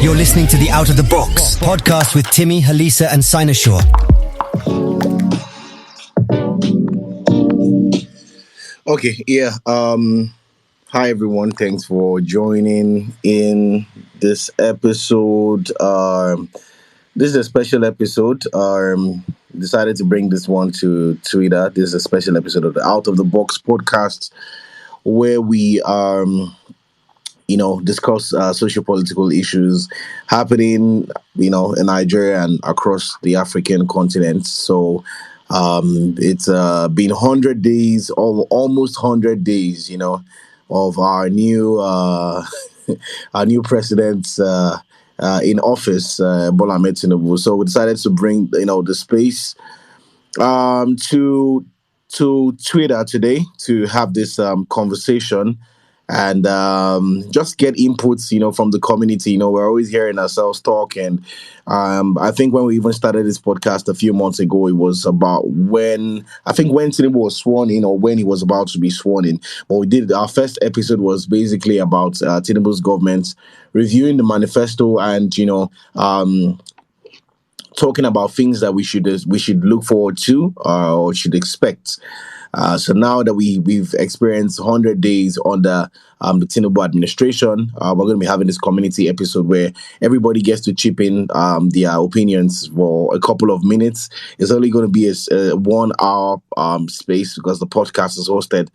You're listening to the Out of the Box podcast with Timmy, Halisa, and Sinashore. Okay, yeah. Hi everyone. Thanks for joining in this episode. This is a special episode. Decided to bring this one to Twitter. This is a special episode of the Out of the Box podcast where we discuss socio-political issues happening, in Nigeria and across the African continent. So it's been 100 days, almost 100 days, of our new our new president in office, Bola Ahmed Tinubu. So we decided to bring the space to Twitter today to have this conversation and just get inputs, from the community. We're always hearing ourselves talk, and I think when we even started this podcast a few months ago, it was about when Tinubu was sworn in, or when he was about to be sworn in. But we did our first episode was basically about Tinubu's government reviewing the manifesto and talking about things that we should look forward to or should expect. So now that we've experienced 100 days under the Tinubu administration, we're going to be having this community episode where everybody gets to chip in their opinions for a couple of minutes. It's only going to be a 1 hour space because the podcast is hosted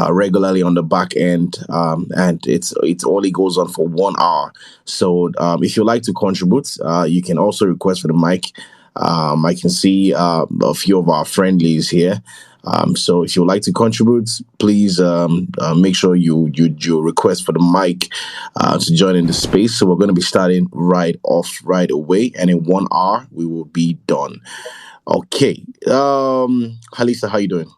regularly on the back end, and it's only goes on for 1 hour. So if you'd like to contribute, you can also request for the mic. I can see a few of our friendlies here. So if you would like to contribute, please make sure you request for the mic to join in the space. So we're going to be starting right away, and in 1 hour we will be done. Okay, Halisa, how you doing?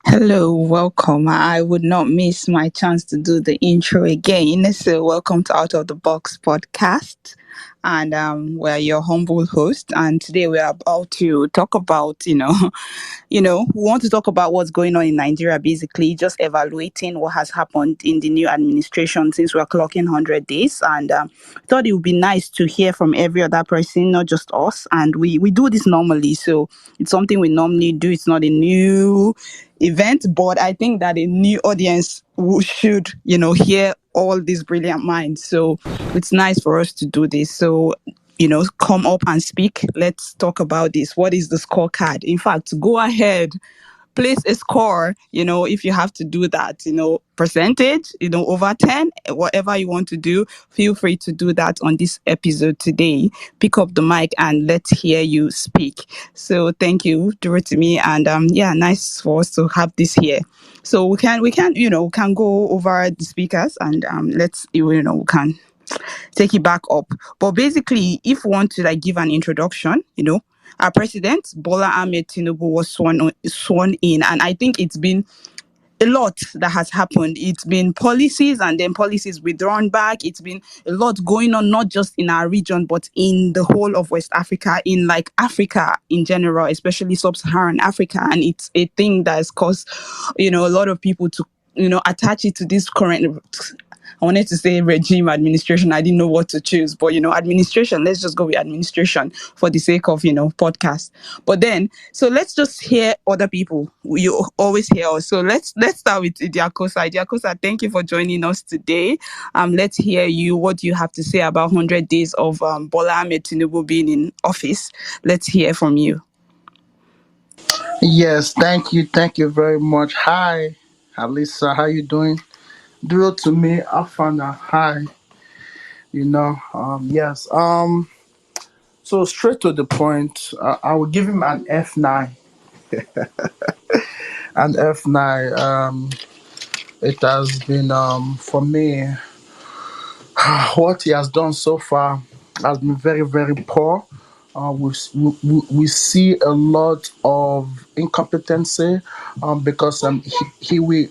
Hello, welcome. I would not miss my chance to do the intro again. So welcome to Out of the Box podcast. And we're your humble host. And today we're about to talk about, we want to talk about what's going on in Nigeria, basically just evaluating what has happened in the new administration since we're clocking 100 days. And thought it would be nice to hear from every other person, not just us. And we do this normally. So it's something we normally do. It's not a new event, but I think that a new audience should, hear all these brilliant minds. So it's nice for us to do this. So, come up and speak. Let's talk about this. What is the scorecard? In fact, go ahead, place a score, if you have to do that, percentage, over 10, whatever you want to do, feel free to do that on this episode today. Pick up the mic and let's hear you speak. So thank you, Dorothy, and nice for us to have this here. So we can go over the speakers and we can take it back up. But basically, if we want to give an introduction, our president, Bola Ahmed Tinubu, was sworn in. And I think it's been a lot that has happened. It's been policies and then policies withdrawn back. It's been a lot going on, not just in our region, but in the whole of West Africa, in Africa in general, especially sub-Saharan Africa. And it's a thing that has caused, a lot of people to, attach it to this current, I wanted to say regime administration. I didn't know what to choose, but administration. Let's just go with administration for the sake of podcast. But then, so let's just hear other people. You always hear us. So let's start with Diakosa. Diakosa, thank you for joining us today. Let's hear you. What do you have to say about 100 days of Bola Ahmed Tinubu being in office? Let's hear from you. Yes, thank you very much. Hi, Alisa, how you doing? Duro to me, Afana, hi. Yes. So straight to the point, I will give him an F9. An F9. It has been for me what he has done so far has been very, very poor. We see a lot of incompetency because he will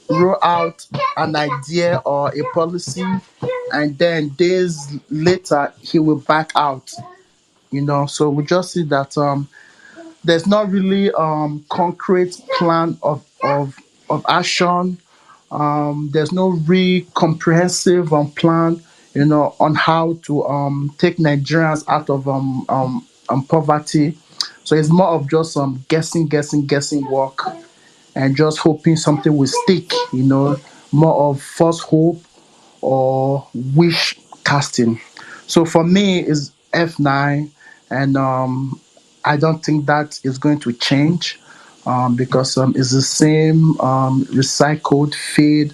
roll out an idea or a policy, and then days later he will back out. So we just see that there's not really concrete plan of action. There's no real comprehensive plan. on how to take Nigerians out of poverty. So it's more of just guessing work, and just hoping something will stick. More of false hope or wish casting. So for me, is F9, and I don't think that is going to change, because it's the same recycled feed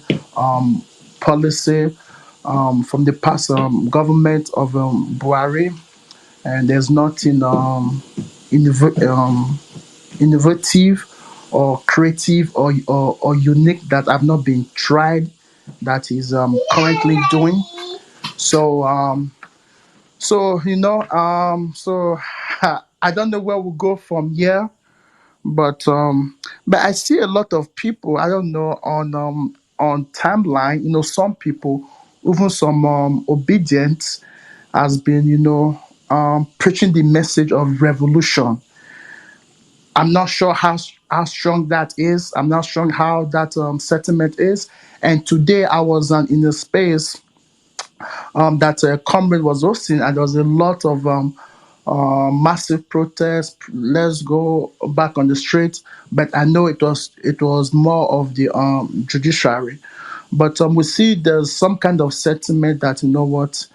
policy from the past government of Buhari, and there's nothing innovative or creative or unique that have not been tried that is currently doing. So so I don't know where we'll go from here, but I see a lot of people, I don't know, on timeline, some people, even some obedient, has been, preaching the message of revolution. I'm not sure how strong that is. I'm not sure how that sentiment is. And today I was in a space that Comrade was hosting, and there was a lot of massive protests. Let's go back on the streets. But I know it was more of the judiciary. But we see there's some kind of sentiment that, what,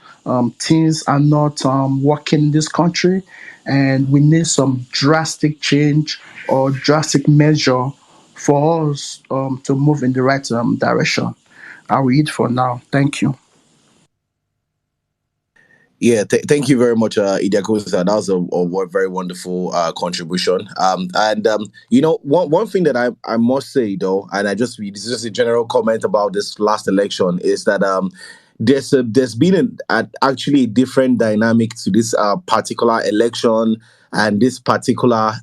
things are not working in this country, and we need some drastic change or drastic measure for us to move in the right direction. I will eat for now. Thank you. Yeah, thank you very much, Idiakosa. That was a very wonderful contribution. And one thing that I must say though, and this is just a general comment about this last election, is that there's been actually a different dynamic to this particular election and this particular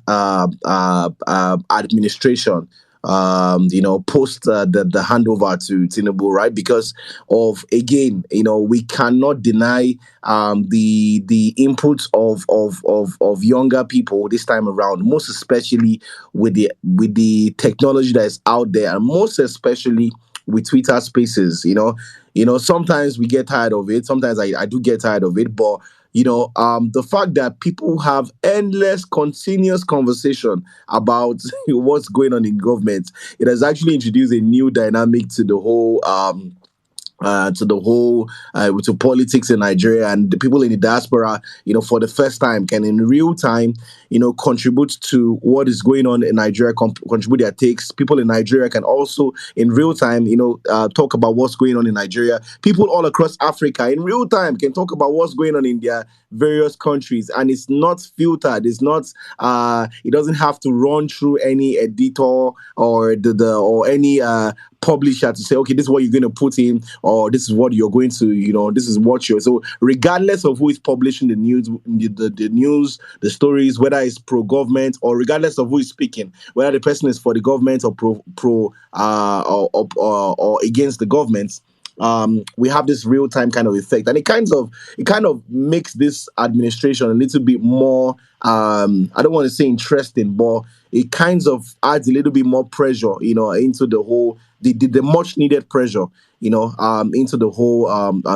administration. Post the handover to Tinubu, right? Because of, again, we cannot deny the inputs of younger people this time around, most especially with the technology that is out there, and most especially with Twitter Spaces. Sometimes we get tired of it. Sometimes I do get tired of it, but the fact that people have endless, continuous conversation about what's going on in government, it has actually introduced a new dynamic to politics in Nigeria, and the people in the diaspora, for the first time can in real time, contribute to what is going on in Nigeria, contribute their takes. People in Nigeria can also in real time, talk about what's going on in Nigeria. People all across Africa in real time can talk about what's going on in their various countries, and it's not filtered. It's not. It doesn't have to run through any editor or or any publisher to say, okay, this is what you're going to put in, or this is what you're going to, this is what you're. So regardless of who is publishing the news, the news, the stories, whether it's pro government, or regardless of who is speaking, whether the person is for the government or or against the government, we have this real time kind of effect, and it kind of makes this administration a little bit more. I don't want to say interesting, but it kind of adds a little bit more pressure, into the whole the much needed pressure, into the whole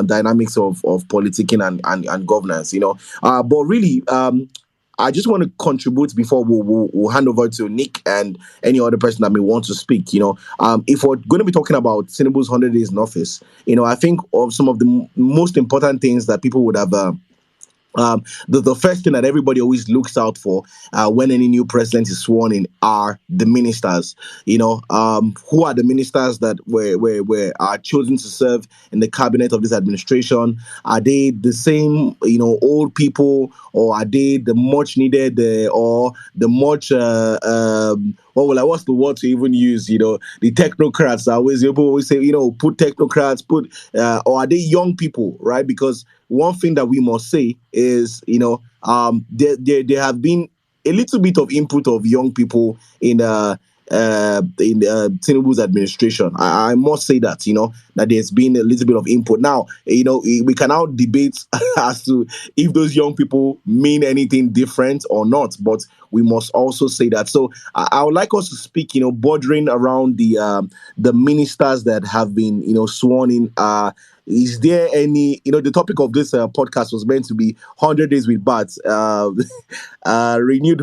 dynamics of politicking and governance, but really, I just want to contribute before we'll hand over to Nick and any other person that may want to speak. If we're going to be talking about Tinubu's 100 days in office, I think of some of the most important things that people would have. The first thing that everybody always looks out for when any new president is sworn in are the ministers. Who are the ministers that were are chosen to serve in the cabinet of this administration? Are they the same, old people, or are they the much needed or the much what's the word to even use? The technocrats. People always say, put technocrats, or are they young people, right? Because one thing that we must say is, there have been a little bit of input of young people in Tinubu's administration. I must say that, that there's been a little bit of input. Now, we can now debate as to if those young people mean anything different or not, but we must also say that. So I would like us to speak, bordering around the ministers that have been, sworn in. Is there any, the topic of this podcast was meant to be 100 days with Bats, renewed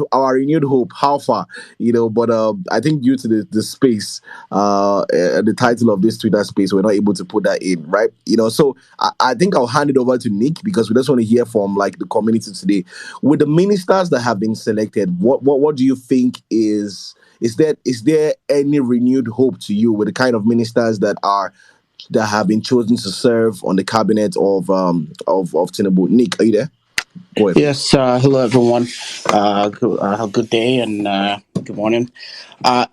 hope, how far, but I think due to the space, the title of this Twitter space, we're not able to put that in, right? So I think I'll hand it over to Nick because we just want to hear from like the community today. With the ministers that have been selected, what do you think is there any renewed hope to you with the kind of ministers that have been chosen to serve on the cabinet of Tinubu? Nick, are you there? Go ahead. Yes, hello everyone. Good day and good morning.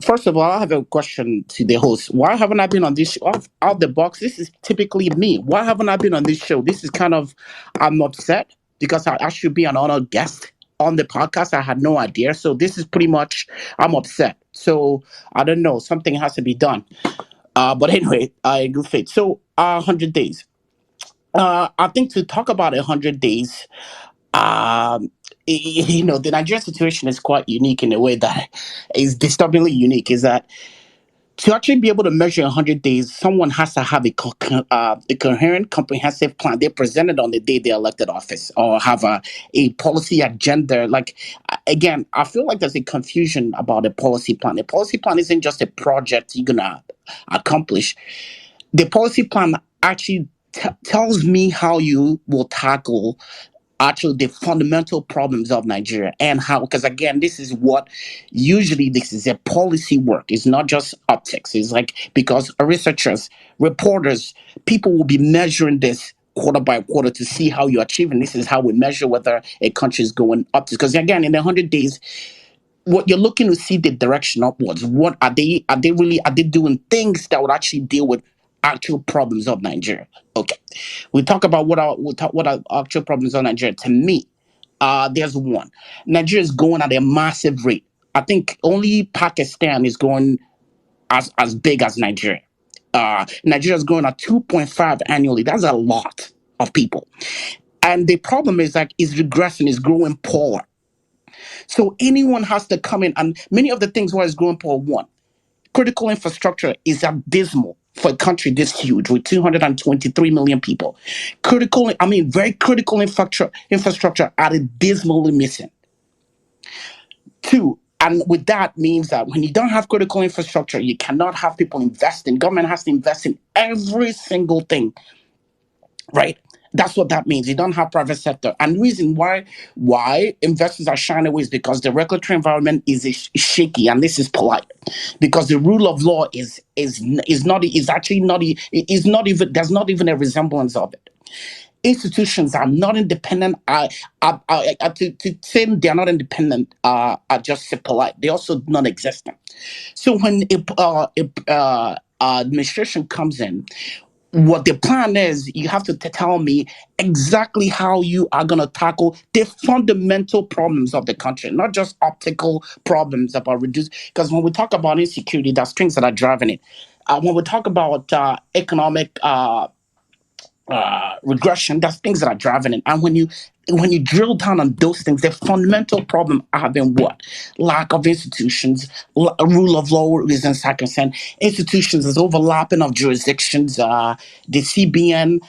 First of all, I have a question to the host. Why haven't I been on this show? Out the box, this is typically me. Why haven't I been on this show? This is kind of, I'm upset because I should be an honored guest on the podcast. I had no idea. So this is pretty much, I'm upset. So I don't know, something has to be done. But anyway, good faith. So 100 days. I think to talk about 100 days, the Nigerian situation is quite unique in a way that is disturbingly unique. Is that to actually be able to measure 100 days, someone has to have a coherent, comprehensive plan. They present it on the day they elected office or have a policy agenda. Like, again, I feel like there's a confusion about a policy plan. A policy plan isn't just a project you're going to accomplish. The policy plan actually tells me how you will tackle actually the fundamental problems of Nigeria and how, because again, this is a policy work. It's not just optics. It's like, because researchers, reporters, people will be measuring this quarter by quarter to see how you're achieving. This is how we measure whether a country is going up. Because again, in 100 days, what you're looking to see the direction upwards. What are they doing things that would actually deal with actual problems of Nigeria? Okay. We talk about what are actual problems of Nigeria. To me, there's one. Nigeria is going at a massive rate. I think only Pakistan is going as big as Nigeria. Nigeria is growing at 2.5 annually. That's a lot of people. And the problem is like it's regressing, it's growing poor. So anyone has to come in, and many of the things why it's growing poor, one, critical infrastructure is abysmal for a country this huge with 223 million people. Very critical infrastructure are dismally missing. Two, and with that means that when you don't have critical infrastructure, you cannot have people investing. Government has to invest in every single thing, right? That's what that means. You don't have private sector. And the reason why investors are shying away is because the regulatory environment is shaky, and this is polite. Because the rule of law is not even there's not even a resemblance of it. Institutions are not independent. To say they are not independent are just polite. They're also non-existent. So when administration comes in, what the plan is, you have to tell me exactly how you are going to tackle the fundamental problems of the country, not just optical problems about reduce. Because when we talk about insecurity, there's things that are driving it. When we talk about economic regression, there's things that are driving it. And when you drill down on those things, the fundamental problem have been what? Lack of institutions, rule of law is in sacrosanct. Institutions is overlapping of jurisdictions. The CBN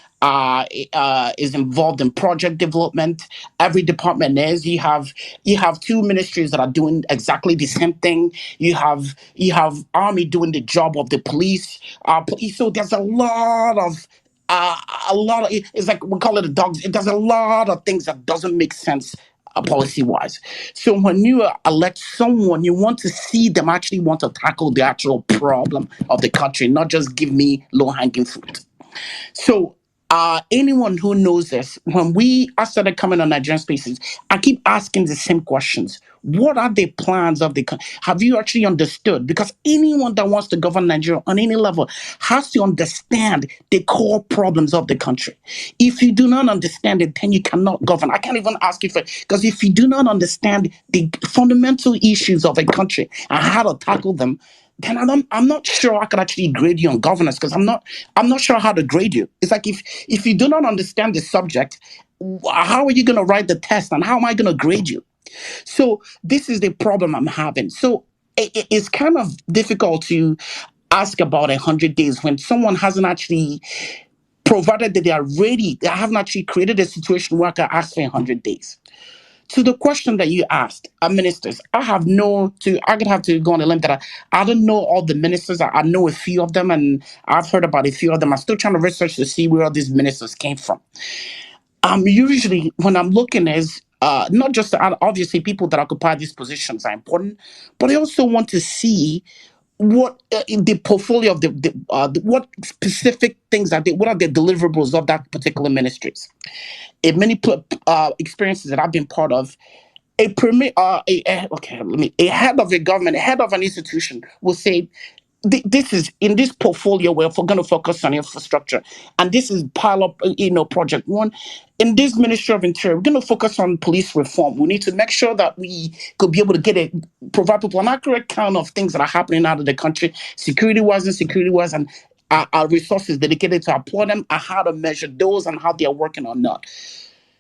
is involved in project development. Every department is. You have two ministries that are doing exactly the same thing. You have army doing the job of the police. So there's a lot of it's like we call it a dogs. There's a lot of things that doesn't make sense policy wise. So when you elect someone, you want to see them actually want to tackle the actual problem of the country, not just give me low hanging fruit. So anyone who knows this, when I started coming on Nigerian Spaces, I keep asking the same questions. What are the plans of the country? Have you actually understood? Because anyone that wants to govern Nigeria on any level has to understand the core problems of the country. If you do not understand it, then you cannot govern. I can't even ask you because if you do not understand the fundamental issues of a country and how to tackle them, then I'm not sure I could actually grade you on governance, because I'm not sure how to grade you. It's like if you do not understand the subject, how are you going to write the test, and how am I going to grade you? So this is the problem I'm having. So it's kind of difficult to ask about 100 days when someone hasn't actually provided that they are ready. They haven't actually created a situation where I can ask for 100 days. To the question that you asked, ministers, I could have to go on a limb that I don't know all the ministers. I know a few of them, and I've heard about a few of them. I'm still trying to research to see where all these ministers came from. Usually when I'm looking is not just obviously people that occupy these positions are important, but I also want to see what in the portfolio of what specific things what are the deliverables of that particular ministries. In many experiences that I've been part of, a premier, a head of a government, a head of an institution will say, this is in this portfolio we're going to focus on infrastructure, and this is pile up project one. In this Ministry of Interior, we're going to focus on police reform. We need to make sure that we could be able to provide people an accurate count of things that are happening out of the country, security wise and security wise, and our resources dedicated to applaud them, and how to measure those and how they are working or not.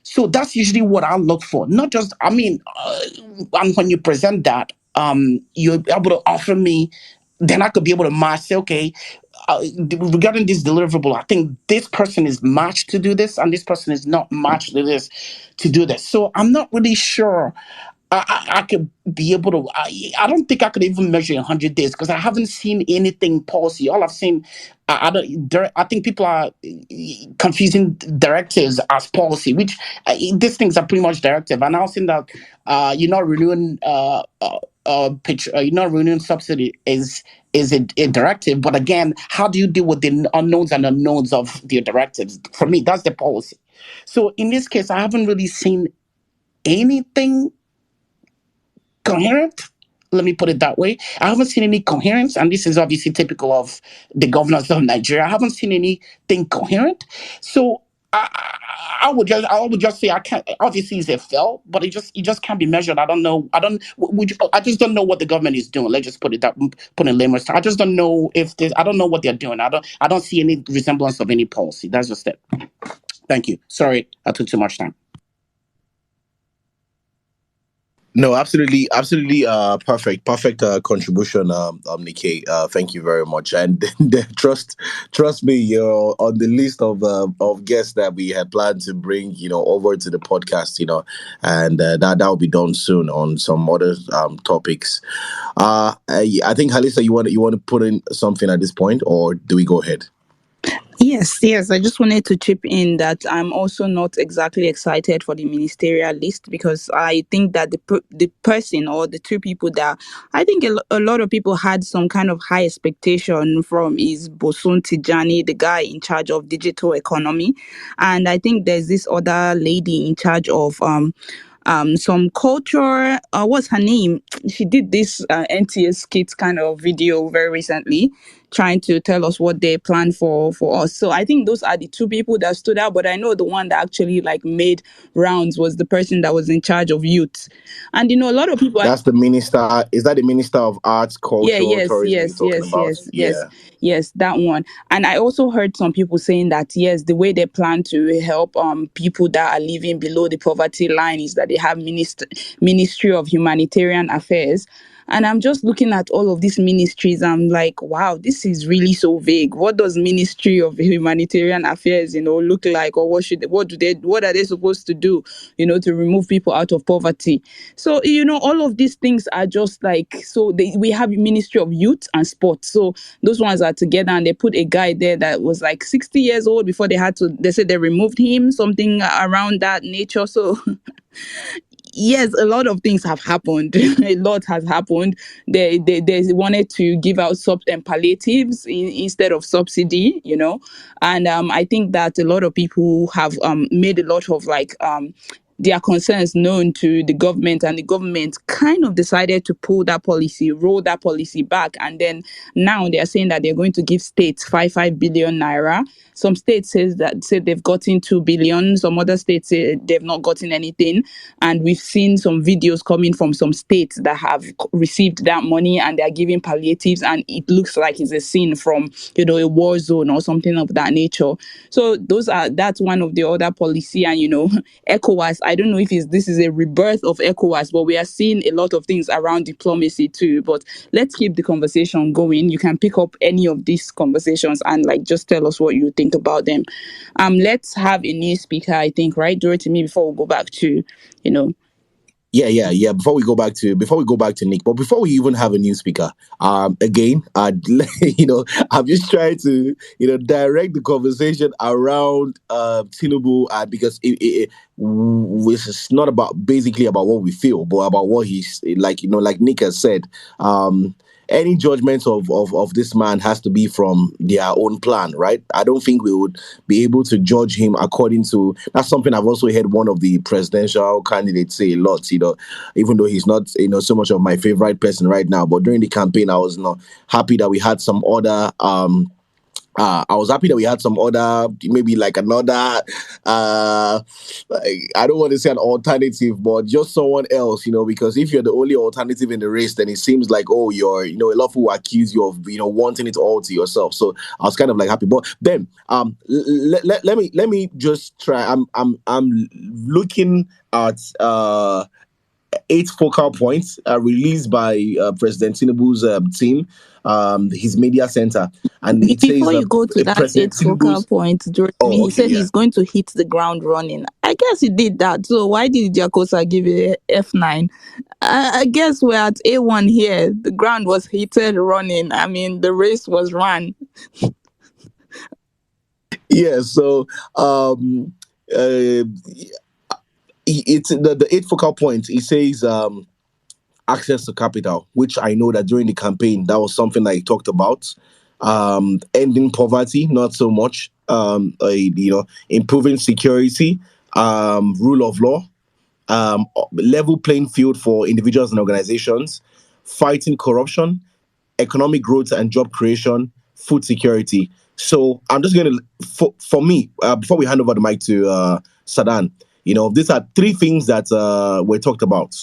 So that's usually what I look for. Not just, and when you present that, you're able to offer me, then I could be able to match, say, okay, regarding this deliverable, I think this person is matched to do this, and this person is not matched to do this. So I'm not really sure I could be able to. I don't think I could even measure 100 days, because I haven't seen anything policy. All I've seen, I think people are confusing directives as policy, which these things are pretty much directive. And I've seen that you're not renewing you're not renewing subsidy is a directive. But again, how do you deal with the unknowns and unknowns of the directives? For me, that's the policy. So in this case, I haven't really seen anything coherent. Let me put it that way. I haven't seen any coherence, and this is obviously typical of the governors of Nigeria. I haven't seen anything coherent. So I would just say I can't. Obviously, it's a fail, but it just can't be measured. I don't know. I just don't know what the government is doing. Let's just put in layman's terms. I just don't know I don't know what they're doing. I don't see any resemblance of any policy. That's just it. Thank you. Sorry, I took too much time. No, absolutely, absolutely. Perfect contribution, Nikkei. Thank you very much. And trust me, you're on the list of guests that we had planned to bring, over to the podcast, and that will be done soon on some other topics. I think Halisa, you want to put in something at this point, or do we go ahead? Yes. I just wanted to chip in that I'm also not exactly excited for the ministerial list, because I think that the person or the two people that I think a lot of people had some kind of high expectation from is Bosun Tijani, the guy in charge of digital economy, and I think there's this other lady in charge of some culture. What's her name? She did this NTS skit kind of video very recently, trying to tell us what they plan for us. So I think those are the two people that stood out. But I know the one that actually made rounds was the person that was in charge of youth. And a lot of people. That's the minister. Is that the minister of arts, culture, tourism you're talking about? Yes, that one. And I also heard some people saying that yes, the way they plan to help people that are living below the poverty line is that they have Ministry of Humanitarian Affairs. And I'm just looking at all of these ministries. I'm like, wow, this is really so vague. What does Ministry of Humanitarian Affairs, look like, or what are they supposed to do, to remove people out of poverty? So, all of these things are just we have Ministry of Youth and Sports. So those ones are together, and they put a guy there that was 60 years old before they said they removed him, something around that nature. So yes, a lot of things have happened. A lot has happened. They wanted to give out palliatives instead of subsidy, and I think that a lot of people have made a lot of their concerns known to the government, and the government kind of decided to pull that policy, roll that policy back. And then now they are saying that they're going to give states 5 billion naira. Some states say they've gotten 2 billion. Some other states say they've not gotten anything. And we've seen some videos coming from some states that have received that money, and they're giving palliatives, and it looks like it's a scene from a war zone or something of that nature. So that's one of the other policy. And ECOWAS, I don't know if this is a rebirth of ECOWAS, but we are seeing a lot of things around diplomacy too. But let's keep the conversation going. You can pick up any of these conversations and just tell us what you think about them. Let's have a new speaker, I think, right? Dorothy, me, before we go back to, Yeah. Before we go back to Nick, but before we even have a new speaker, again, I'd I'm just trying to direct the conversation around Tinubu, because this is not basically about what we feel, but about what he's like. Like Nick has said, any judgment of this man has to be from their own plan, right? I don't think we would be able to judge him according to. That's something I've also heard one of the presidential candidates say a lot. Even though he's not so much of my favorite person right now, but during the campaign, I was happy that we had some other. I was happy that we had some other, maybe like another, I don't want to say an alternative, but just someone else, because if you're the only alternative in the race, then it seems like, oh, you're, a lot of people accuse you of, wanting it all to yourself. So I was kind of happy. But then, let me just try. I'm looking at, 8 focal points released by President Tinubu's team, his media center, and it says before you go to that President 8 focal Tinubu's. point, Jordan, Oh, he okay, said yeah. he's going to hit the ground running. I guess he did that. So why did Jacosa give it F9? I guess we're at A1 here. The ground was heated running. I mean, the race was run. Yeah. So, it's the 8 focal points. He says, access to capital, which I know that during the campaign, that was something that he talked about. Ending poverty, not so much. Improving security, rule of law, level playing field for individuals and organizations, fighting corruption, economic growth and job creation, food security. So I'm just going to, for me, before we hand over the mic to Sadan, these are 3 things that were talked about.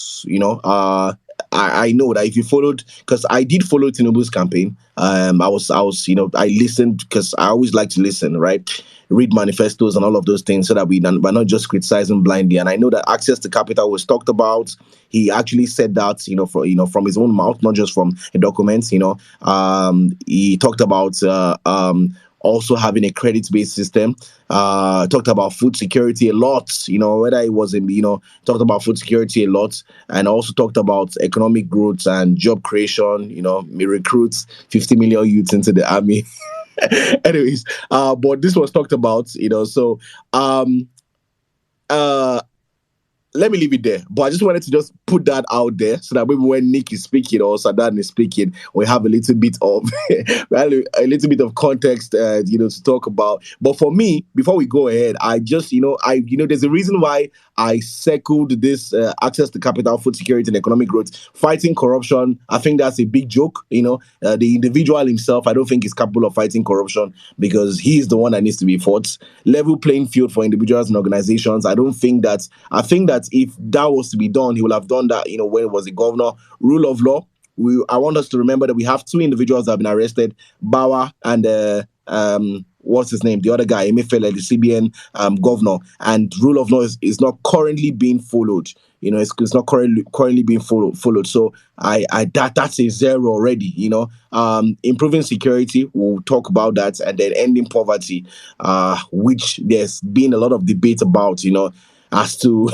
I know that if you followed, because I did follow Tinubu's campaign, I I listened, because I always like to listen, right? Read manifestos and all of those things, so that we're not just criticizing blindly. And I know that access to capital was talked about. He actually said that, from his own mouth, not just from a document. He talked about also having a credit-based system. Talked about food security a lot. Whether it was talked about food security a lot, and also talked about economic growth and job creation. Me recruits 50 million youths into the army. Anyways, but this was talked about. So uh let me leave it there. But I just wanted to just put that out there, so that maybe when Nick is speaking or Sadan is speaking, we have a little bit of context, to talk about. But for me, before we go ahead, I just, there's a reason why I circled this access to capital, food security, and economic growth, fighting corruption. I think that's a big joke. The individual himself, I don't think is capable of fighting corruption, because he is the one that needs to be fought. Level playing field for individuals and organizations. I think that if that was to be done, he will have done that, when he was a governor. Rule of law. I want us to remember that we have 2 individuals that have been arrested, Bawa and what's his name? The other guy, Emefiele, the CBN governor. And rule of law is not currently being followed. It's not currently being followed. So that's a 0 already. Improving security, we'll talk about that, and then ending poverty, which there's been a lot of debate about. As to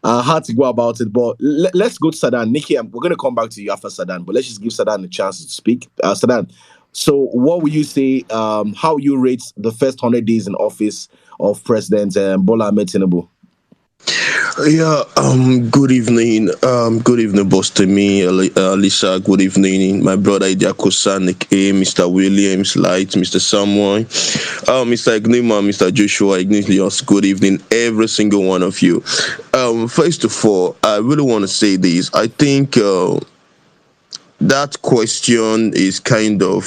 how to go about it. But let's go to Sadan. Nikki, we're going to come back to you after Sadan, but let's just give Sadan a chance to speak. Sadan, so what would you say, how you rate the first 100 days in office of President Bola Ahmed Tinubu? Yeah, good evening, boss to me, Lisa, good evening, my brother Idiakosa, Nick A, Mr. Williams, Light, Mr. Samuel, Mr. Ignima, Mr. Joshua, Ignatius, good evening, every single one of you. First of all, I really want to say this. I think that question is kind of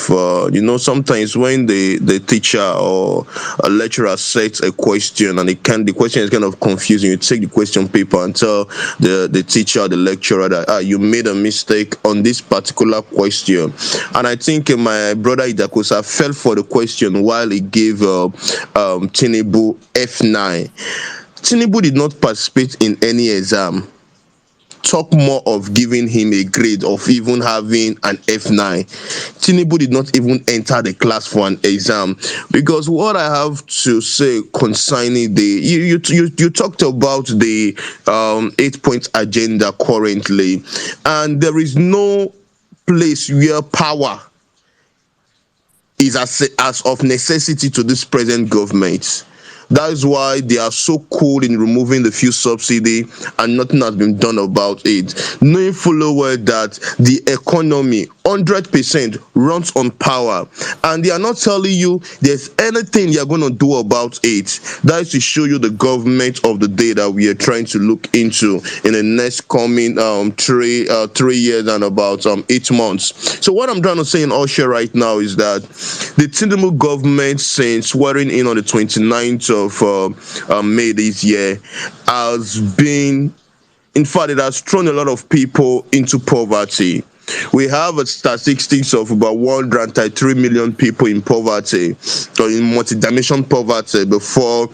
sometimes when the teacher or a lecturer sets a question and the question is kind of confusing, you take the question paper and tell the teacher, the lecturer that you made a mistake on this particular question. And I think my brother Idakosa fell for the question while he gave Tinubu F9. Tinubu did not participate in any exam. Talk more of giving him a grade of even having an F9. Tinubu did not even enter the class for an exam, because what I have to say concerning you talked about the 8-point agenda currently, and there is no place where power is as of necessity to this present government. That is why they are so cool in removing the fuel subsidy and nothing has been done about it. Knowing fully well that the economy 100% runs on power, and they are not telling you there's anything they are going to do about it. That is to show you the government of the day that we are trying to look into in the next coming 3 years and about 8 months. So what I'm trying to say in Austria right now is that the Tinubu government, since swearing in on the 29th of May this year, has been, in fact, it has thrown a lot of people into poverty. We have a statistics of about 133 million people in poverty, or in multi-dimension poverty, before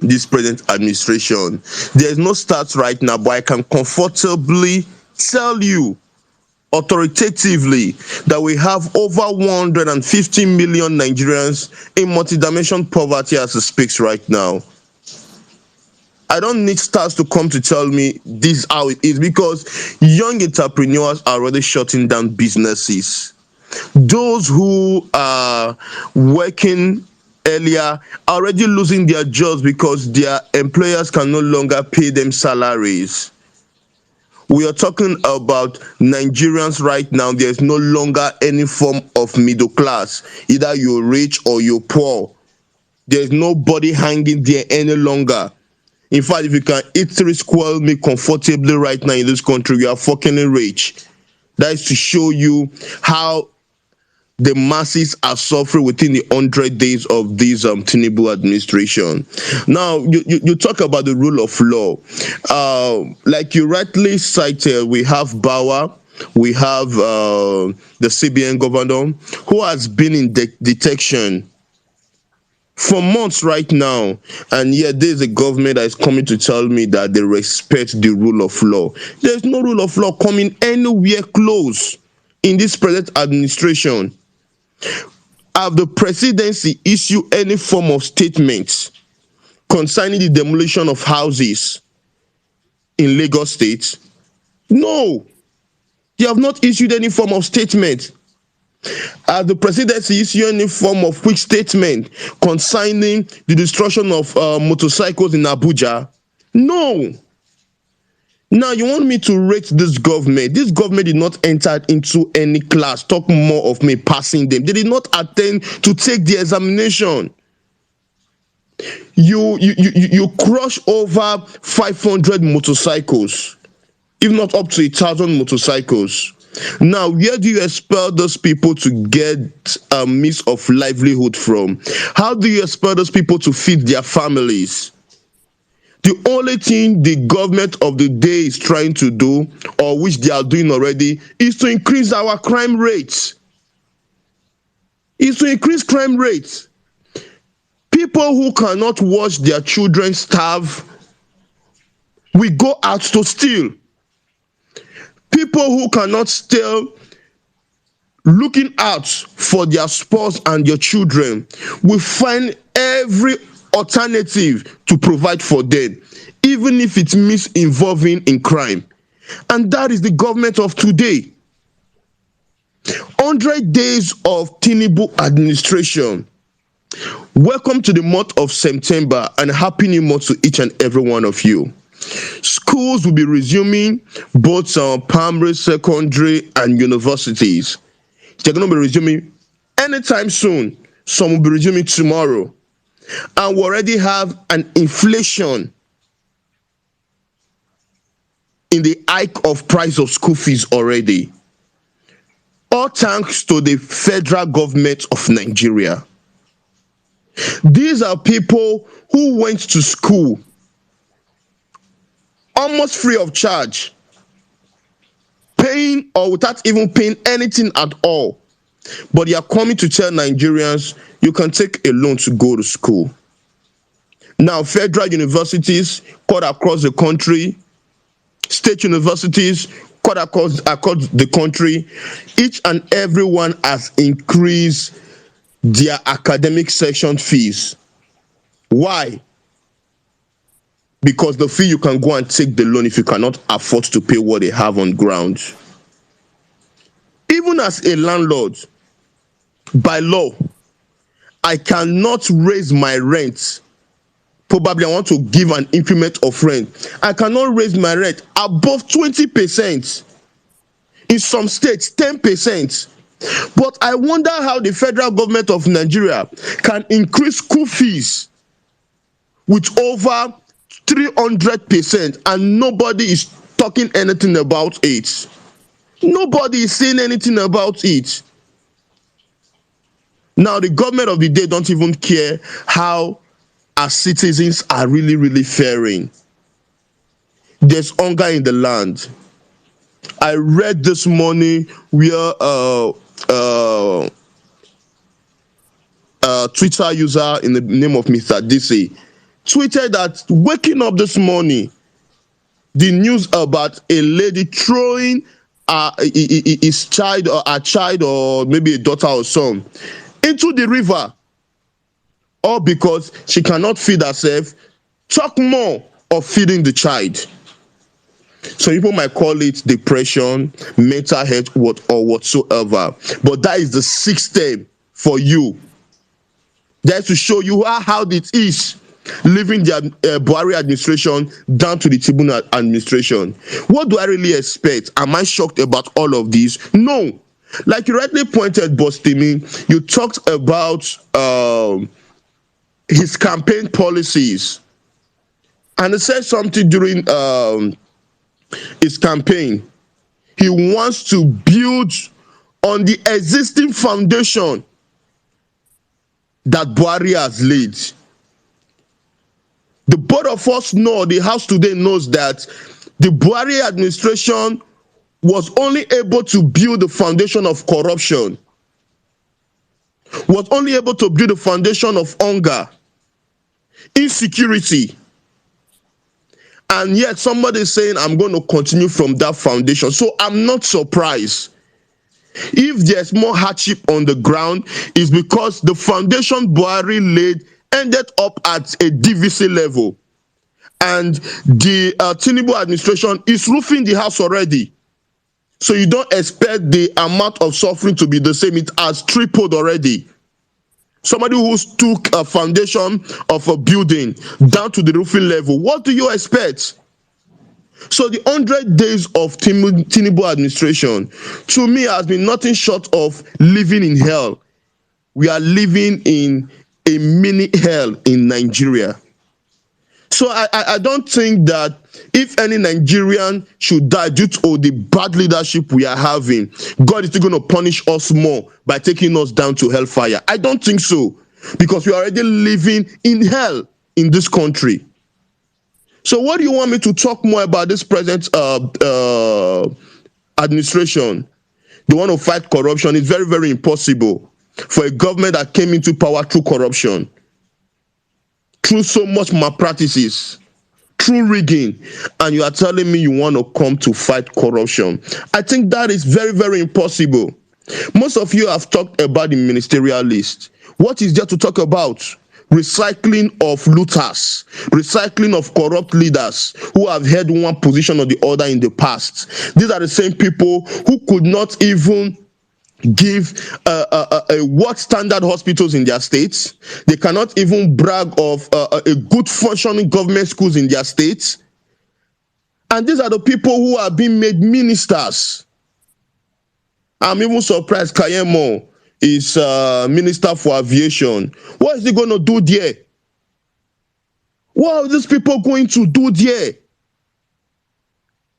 this present administration. There's no stats right now, but I can comfortably tell you authoritatively that we have over 150 million Nigerians in multi-dimension poverty as it speaks right now. I don't need stars to come to tell me this is how it is, because young entrepreneurs are already shutting down businesses. Those who are working earlier are already losing their jobs because their employers can no longer pay them salaries. We are talking about Nigerians right now. There's no longer any form of middle class. Either you're rich or you're poor. There's nobody hanging there any longer. In fact, if you can eat 3 square meal comfortably right now in this country, you are fucking rich. That is to show you how the masses are suffering within the 100 days of this Tinubu administration. Now, you talk about the rule of law. Like you rightly cited, we have Bauer, we have the CBN governor, who has been in detection for months right now, and yet there's a government that is coming to tell me that they respect the rule of law. There's no rule of law coming anywhere close in this present administration. Have the presidency issue any form of statement concerning the demolition of houses in Lagos State? No, they have not issued any form of statement. Has the presidency issued any form of quick statement concerning the destruction of motorcycles in Abuja? No. Now, you want me to rate this government? This government did not enter into any class. Talk more of me passing them. They did not attend to take the examination. You crush over 500 motorcycles, if not up to 1,000 motorcycles. Now, where do you expect those people to get a means of livelihood from? How do you expect those people to feed their families? The only thing the government of the day is trying to do, or which they are doing already, is to increase our crime rates. Is to increase crime rates. People who cannot watch their children starve, we go out to steal. People who cannot steal, looking out for their spouse and their children, will find every alternative to provide for them, even if it means involving in crime. And that is the government of today. 100 days of Tinubu administration. Welcome to the month of September, and happy new month to each and every one of you. schools will be resuming, both primary, secondary, and universities. They're going to be resuming anytime soon. Some will be resuming tomorrow. And we already have an inflation in the hike of price of school fees already. All thanks to the federal government of Nigeria. These are people who went to school almost free of charge, paying or without even paying anything at all. But they are coming to tell Nigerians, you can take a loan to go to school. Now, federal universities cut across the country, state universities cut across the country, each and every one has increased their academic session fees. Why? Because the fee, you can go and take the loan if you cannot afford to pay what they have on ground. Even as a landlord, by law, I cannot raise my rent. Probably I want to give an increment of rent. I cannot raise my rent above 20%. In some states, 10%. But I wonder how the federal government of Nigeria can increase school fees with over 300% and nobody is talking anything about it. Nobody is saying anything about it. Now, the government of the day don't even care how our citizens are really faring. There's hunger in the land. I read this morning where Twitter user in the name of Mr. DC tweeted that waking up this morning, the news about a lady throwing his child or a child or maybe a daughter or son into the river, all because she cannot feed herself, talk more of feeding the child. Some people might call it depression, mental health, or whatsoever. But that is the system for you. That's to show you how it is leaving the Buhari administration down to the Tinubu administration. What do I really expect? Am I shocked about all of this? No. Like you rightly pointed, Bostimi, you talked about his campaign policies. And he said something during his campaign. He wants to build on the existing foundation that Buhari has laid. The both of us know, the House today knows that the Buhari administration was only able to build the foundation of corruption, was only able to build the foundation of hunger, insecurity. And yet somebody is saying, I'm going to continue from that foundation. So I'm not surprised. If there's more hardship on the ground, it's because the foundation Buhari laid ended up at a DVC level. And the Tinubu administration is roofing the house already. So you don't expect the amount of suffering to be the same. It has tripled already. Somebody who took a foundation of a building down to the roofing level, what do you expect? So the 100 days of Tinubu administration, to me, has been nothing short of living in hell. We are living in a mini hell in Nigeria. So I don't think that if any Nigerian should die due to the bad leadership we are having, God is still going to punish us more by taking us down to hellfire. I don't think so, because we are already living in hell in this country. So what do you want me to talk more about this present administration? They want to fight corruption. It's very impossible for a government that came into power through corruption, through so much malpractices, through rigging, and you are telling me you want to come to fight corruption. I think that is very impossible. Most of you have talked about the ministerial list. What is there to talk about? Recycling of looters, recycling of corrupt leaders who have held one position or the other in the past. These are the same people who could not even give a world standard hospitals in their states. They cannot even brag of a good functioning government schools in their states. And these are the people who are being made ministers. I'm even surprised Kayemo is Minister for Aviation. What is he going to do there? What are these people going to do there?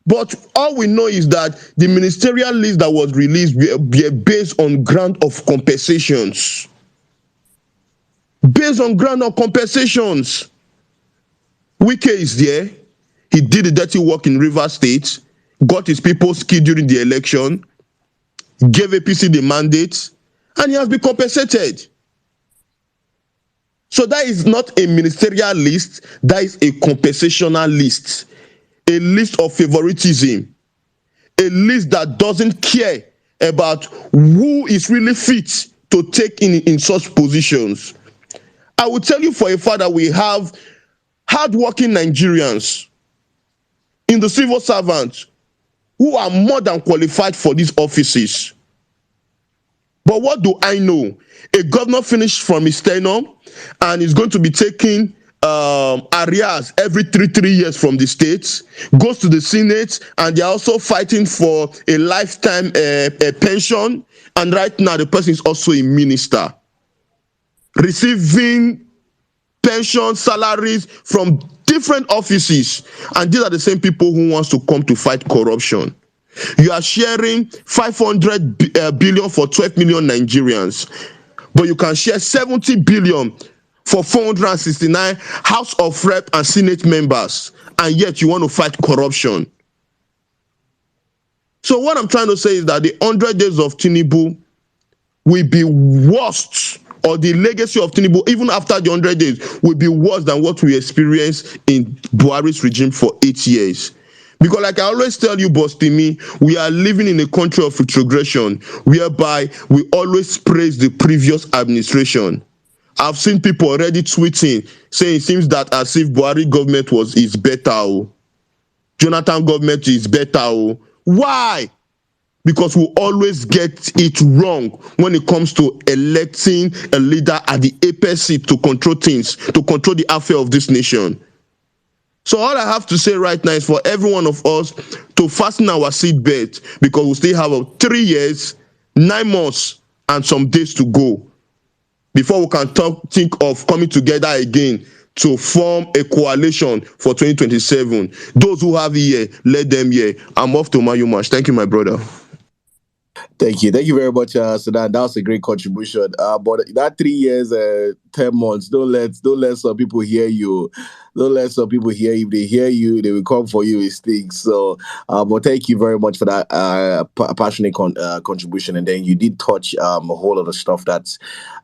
But all we know is that the ministerial list that was released were based on ground of compensations. Based on ground of compensations. Wike is there. He did the dirty work in Rivers State, got his people killed during the election, gave APC the mandate, and he has been compensated. So that is not a ministerial list, that is a compensational list, a list of favoritism, a list that doesn't care about who is really fit to take in such positions. I will tell you for a fact that we have hardworking Nigerians in the civil servants who are more than qualified for these offices. But what do I know? A governor finished from his tenure and is going to be taking arrears every three years from the states, goes to the Senate, and they're also fighting for a lifetime pension. And right now, the person is also a minister, receiving pension salaries from different offices. And these are the same people who wants to come to fight corruption. You are sharing 500 billion for 12 million Nigerians, but you can share 70 billion for 469 House of Rep and Senate members, and yet you want to fight corruption. So what I'm trying to say is that the 100 days of Tinubu will be worse, or the legacy of Tinubu, even after the 100 days, will be worse than what we experienced in Buhari's regime for 8 years. Because like I always tell you, Boss Timmy, we are living in a country of retrogression, whereby we always praise the previous administration. I've seen people already tweeting, saying it seems that as if Buhari government is better. Jonathan government is better. Why? Because we always get it wrong when it comes to electing a leader at the apex seat to control things, to control the affair of this nation. So all I have to say right now is for every one of us to fasten our seatbelt, because we still have 3 years, 9 months, and some days to go before we can think of coming together again to form a coalition for 2027. Those who have here, let them hear. I'm off to Mayumash. Thank you, my brother. Thank you very much, Sudan. That was a great contribution. But that 3 years, 10 months, don't let some people hear you. Don't let some people hear you. If they hear you, they will come for you. It stinks. So, but thank you very much for that passionate contribution. And then you did touch a whole lot of stuff that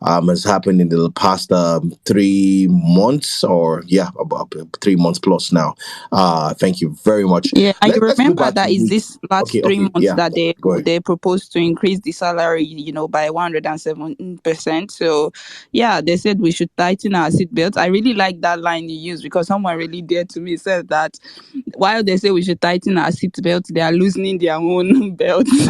has happened in the past 3 months, or about 3 months plus now. Thank you very much. Yeah, and you Let's go remember back that to is this last okay, 3 months that go ahead. they proposed to increase the salary, by 107%. So yeah, they said we should tighten our seatbelts. I really like that line you used, because someone really dear to me said that while they say we should tighten our seatbelts, they are loosening their own belts.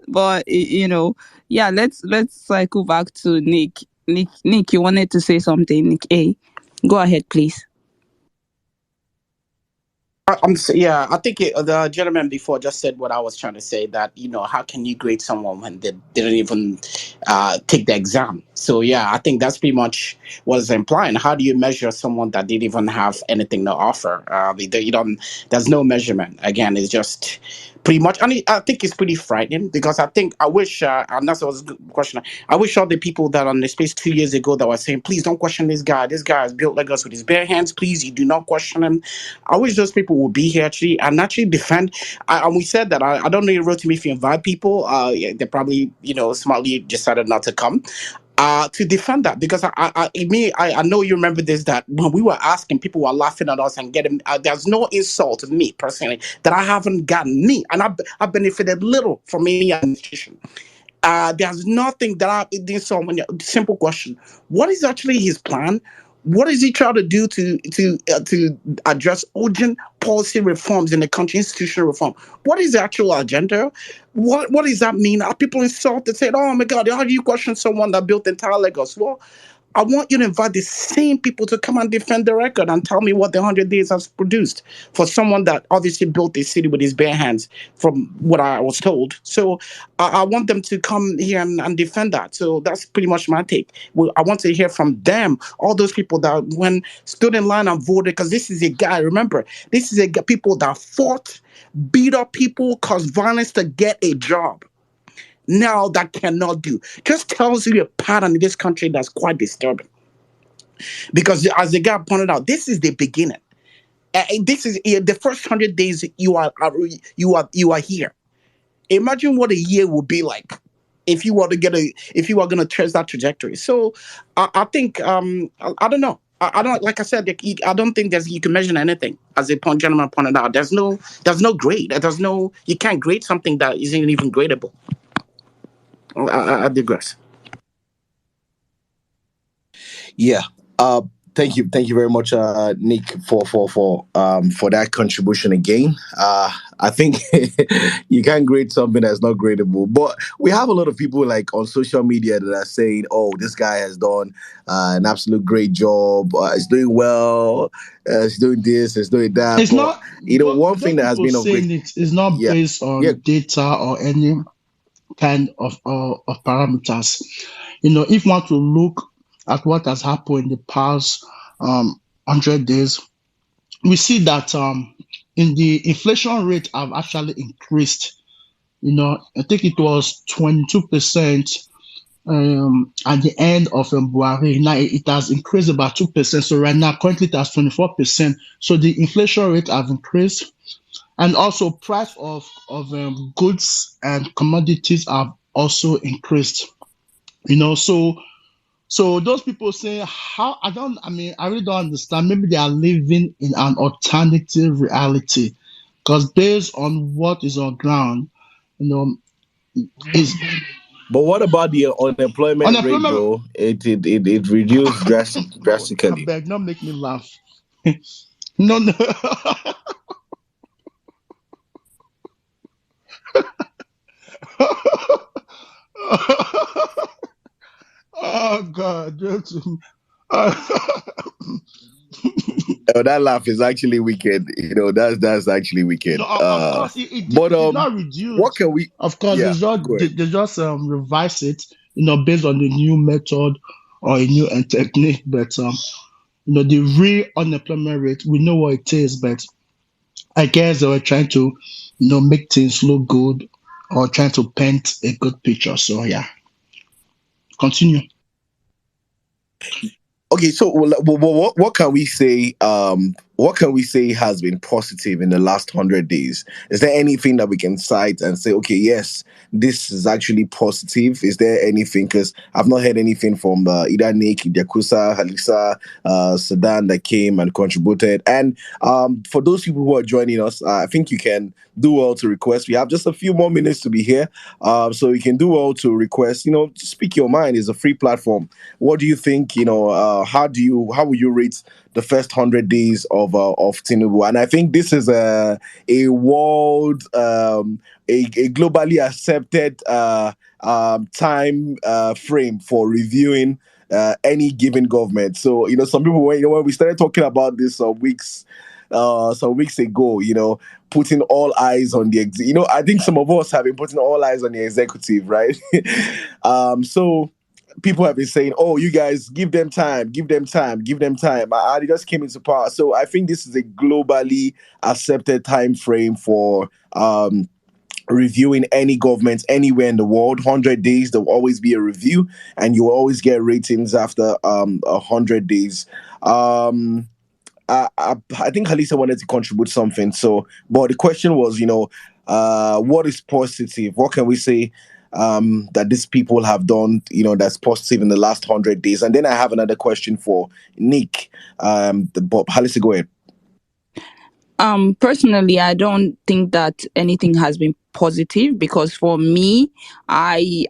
But yeah, let's cycle back to Nick. Nick, you wanted to say something. Nick A, go ahead, please. I think the gentleman before just said what I was trying to say, that how can you grade someone when they didn't even take the exam? So yeah, I think that's pretty much what it's implying. How do you measure someone that didn't even have anything to offer? You don't. There's no measurement. Again, it's just pretty much. I think it's pretty frightening, because I wish, and that's was a good question. I wish all the people that on the space 2 years ago that were saying, please don't question this guy. This guy has built Lagos with his bare hands. Please, you do not question him. I wish those people would be here actually defend. And we said that. I don't know, you wrote to me if you invite people. They probably, smartly decided not to come. To defend that, because I know you remember this, that when we were asking, people were laughing at us and getting there's no insult to me personally that I haven't gotten, and I benefited little from any administration. There's nothing that I did. So many simple question: what is actually his plan? What is he trying to do to address urgent policy reforms in the country, institutional reform? What is the actual agenda? What does that mean? Are people insulted, saying, "Oh my God, how do you question someone that built entire Lagos?" Well, I want you to invite the same people to come and defend the record and tell me what the 100 days has produced for someone that obviously built a city with his bare hands, from what I was told. So I want them to come here and defend that. So that's pretty much my take. Well, I want to hear from them, all those people that when stood in line and voted, because this is a guy, remember, this is a people that fought, beat up people, caused violence to get a job. Now that cannot do. Just tells you a pattern in this country that's quite disturbing. Because as the guy pointed out, this is the beginning. This is the first 100 days you are here. Imagine what a year would be like if you were to if you were going to trace that trajectory. So I think I don't know. I don't, like I said, I don't think you can measure anything. As the gentleman pointed out, there's no grade. You can't grade something that isn't even gradable. I digress. Yeah. Thank you very much, Nick, for that contribution again. I think you can't grade something that's not gradable, but we have a lot of people like on social media that are saying, "Oh, this guy has done an absolute great job. He's doing well. He's doing this. He's doing that." It's But not one those thing that has people been of great, saying it is not yeah, based yeah. on data or any kind of parameters. If you want to look at what has happened in the past 100 days, we see that in the inflation rate have actually increased. I think it was 22% at the end of February. Now it has increased about 2%. So right now, currently it has 24%. So the inflation rate have increased, and also price of goods and commodities have also increased. So those people say, how, I really don't understand. Maybe they are living in an alternative reality, because based on what is on ground, you know, is But what about the unemployment rate, unemployment. bro? It reduced God, I drastically. beg, not make me laugh. No, no. Oh God, Oh, that laugh is actually wicked. That's actually wicked. of course, But it did not what reduce. can we? Of course, Yeah, go ahead. they just revise it, based on the new method or a new technique. But the real unemployment rate, we know what it is. But I guess they were trying to, make things look good, or trying to paint a good picture. So yeah, continue. Okay, so what can we say? What can we say has been positive in the last 100 days? Is there anything that we can cite and say, okay, yes, this is actually positive? Is there anything? Because I've not heard anything from either Nick, Yakusa, Halisa, Sedan that came and contributed. And for those people who are joining us, I think you can do well to request. We have just a few more minutes to be here, so you can do well to request. Speak your mind. It's a free platform. What do you think? How will you rate the first 100 days of Tinubu? And I think this is a world, a globally accepted time frame for reviewing any given government. So some people, when we started talking about this some weeks ago, putting all eyes on the I think some of us have been putting all eyes on the executive, right? So people have been saying, "Oh, you guys give them time, give them time, give them time." They just came into power, so I think this is a globally accepted time frame for reviewing any government anywhere in the world. 100 days, there will always be a review, and you will always get ratings after 100 days. I think Halisa wanted to contribute something. So, but the question was, what is positive? What can we say that these people have done, that's positive in the last 100 days? And then I have another question for Nick. But Halisa, go ahead. Personally, I don't think that anything has been positive, because for me, I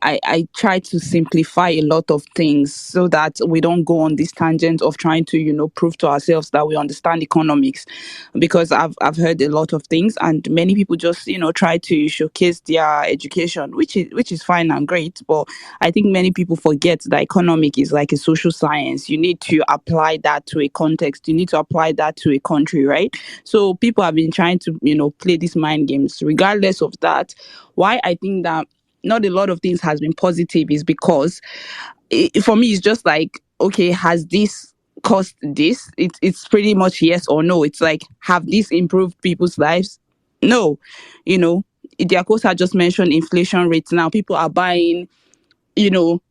try to simplify a lot of things so that we don't go on this tangent of trying to, prove to ourselves that we understand economics. Because I've heard a lot of things, and many people just, try to showcase their education, which is fine and great. But I think many people forget that economic is like a social science. You need to apply that to a context. You need to apply that to a country, right? So people have been trying to, play these mind games. Regardless of that, why I think that not a lot of things has been positive is because for me it's just like, okay, has this cost this? It's pretty much yes or no. It's like, have this improved people's lives? No. You know, Diakosa just mentioned inflation rates. Now people are buying,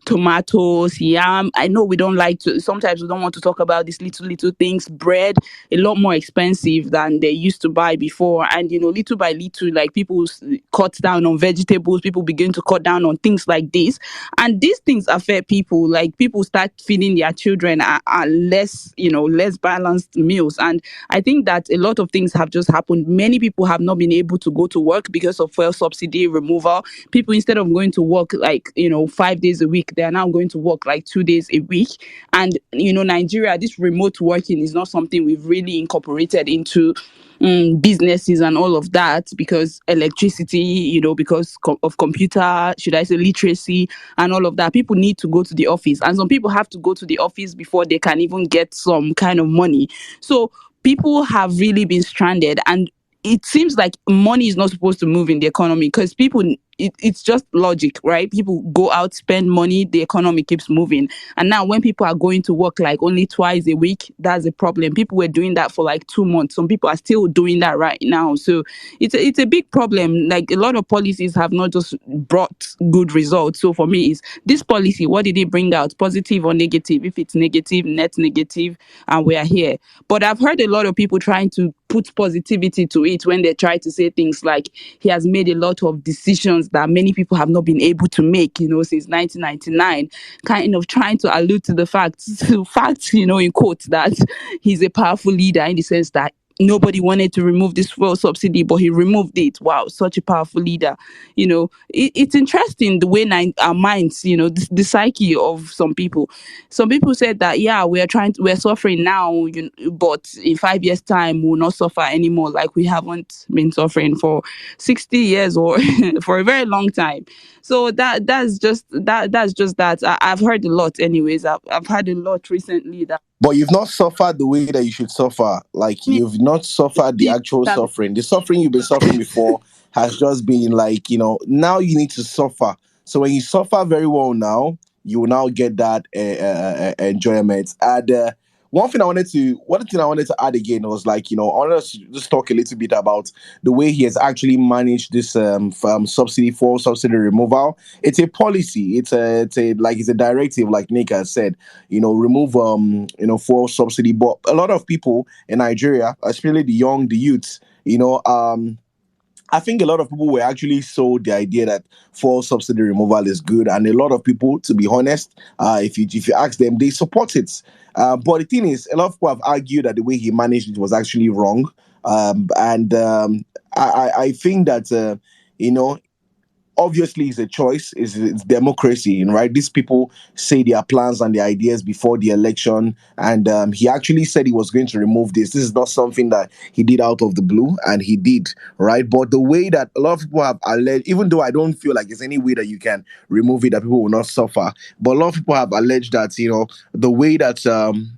tomatoes, yam. I know we don't like to, sometimes we don't want to talk about these little things. Bread, a lot more expensive than they used to buy before. And, little by little, like people cut down on vegetables, people begin to cut down on things like this. And these things affect people. Like people start feeding their children less, less balanced meals. And I think that a lot of things have just happened. Many people have not been able to go to work because of fuel subsidy removal. People, instead of going to work like 5 days a week, they are now going to work like 2 days a week. And Nigeria, this remote working is not something we've really incorporated into businesses and all of that, because electricity, because of computer, should I say, literacy and all of that. People need to go to the office, and some people have to go to the office before they can even get some kind of money. So people have really been stranded, and it seems like money is not supposed to move in the economy, because people, it's just logic, right? People go out, spend money, the economy keeps moving. And now when people are going to work like only twice a week, that's a problem. People were doing that for like 2 months. Some people are still doing that right now. So it's a big problem. Like a lot of policies have not just brought good results. So for me, is this policy, what did it bring out? Positive or negative? If it's negative, net negative, and we are here. But I've heard a lot of people trying to put positivity to it when they try to say things like he has made a lot of decisions that many people have not been able to make, since 1999, kind of trying to allude to the fact, in quotes, that he's a powerful leader, in the sense that nobody wanted to remove this fuel subsidy, but he removed it. Wow, such a powerful leader. It's interesting the way our minds, the psyche of some people. Some people said that, yeah, we're suffering now, but in 5 years' time, we'll not suffer anymore, like we haven't been suffering for 60 years or for a very long time. So that's just that. I've heard a lot, anyways. I've heard a lot recently that. But you've not suffered the way that you should suffer. Like you've not suffered the actual suffering. The suffering you've been suffering before has just been like, now you need to suffer. So when you suffer very well now, you will now get that enjoyment. And one thing I wanted to add again was like, I wanted to just talk a little bit about the way he has actually managed this subsidy removal. It's a policy. It's a directive, like Nick has said. Remove fuel subsidy. But a lot of people in Nigeria, especially the youths, I think a lot of people were actually sold the idea that fuel subsidy removal is good, and a lot of people, to be honest, if you ask them, they support it. But the thing is, a lot of people have argued that the way he managed it was actually wrong, and I think that obviously it's a choice, it's democracy, right? These people say their plans and their ideas before the election, and he actually said he was going to remove this is not something that he did out of the blue, and he did, right? But the way that a lot of people have alleged, even though I don't feel like there's any way that you can remove it that people will not suffer, but a lot of people have alleged that the way that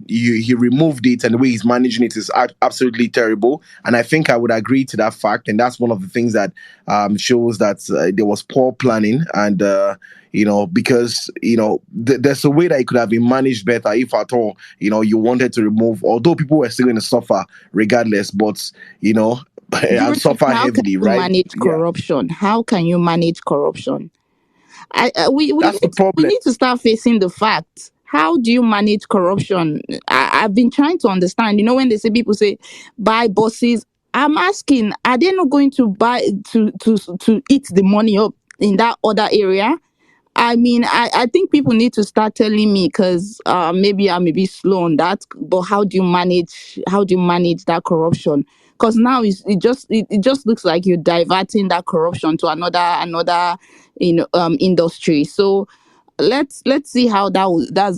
he removed it and the way he's managing it is absolutely terrible. And I think I would agree to that fact, and that's one of the things that shows that there was poor planning, and because there's a way that it could have been managed better, if at all you wanted to remove, although people were still going to suffer regardless, but and suffer How can heavily, you right? manage Yeah, corruption? How can you manage corruption? We that's the we problem. need to start facing the facts. How do you manage corruption? I've been trying to understand. When they say, people say buy buses, I'm asking, are they not going to buy to eat the money up in that other area? I mean, I think people need to start telling me because maybe I'm a bit slow on that. But how do you manage that corruption? Because now it just looks like you're diverting that corruption to another industry. So let's see how that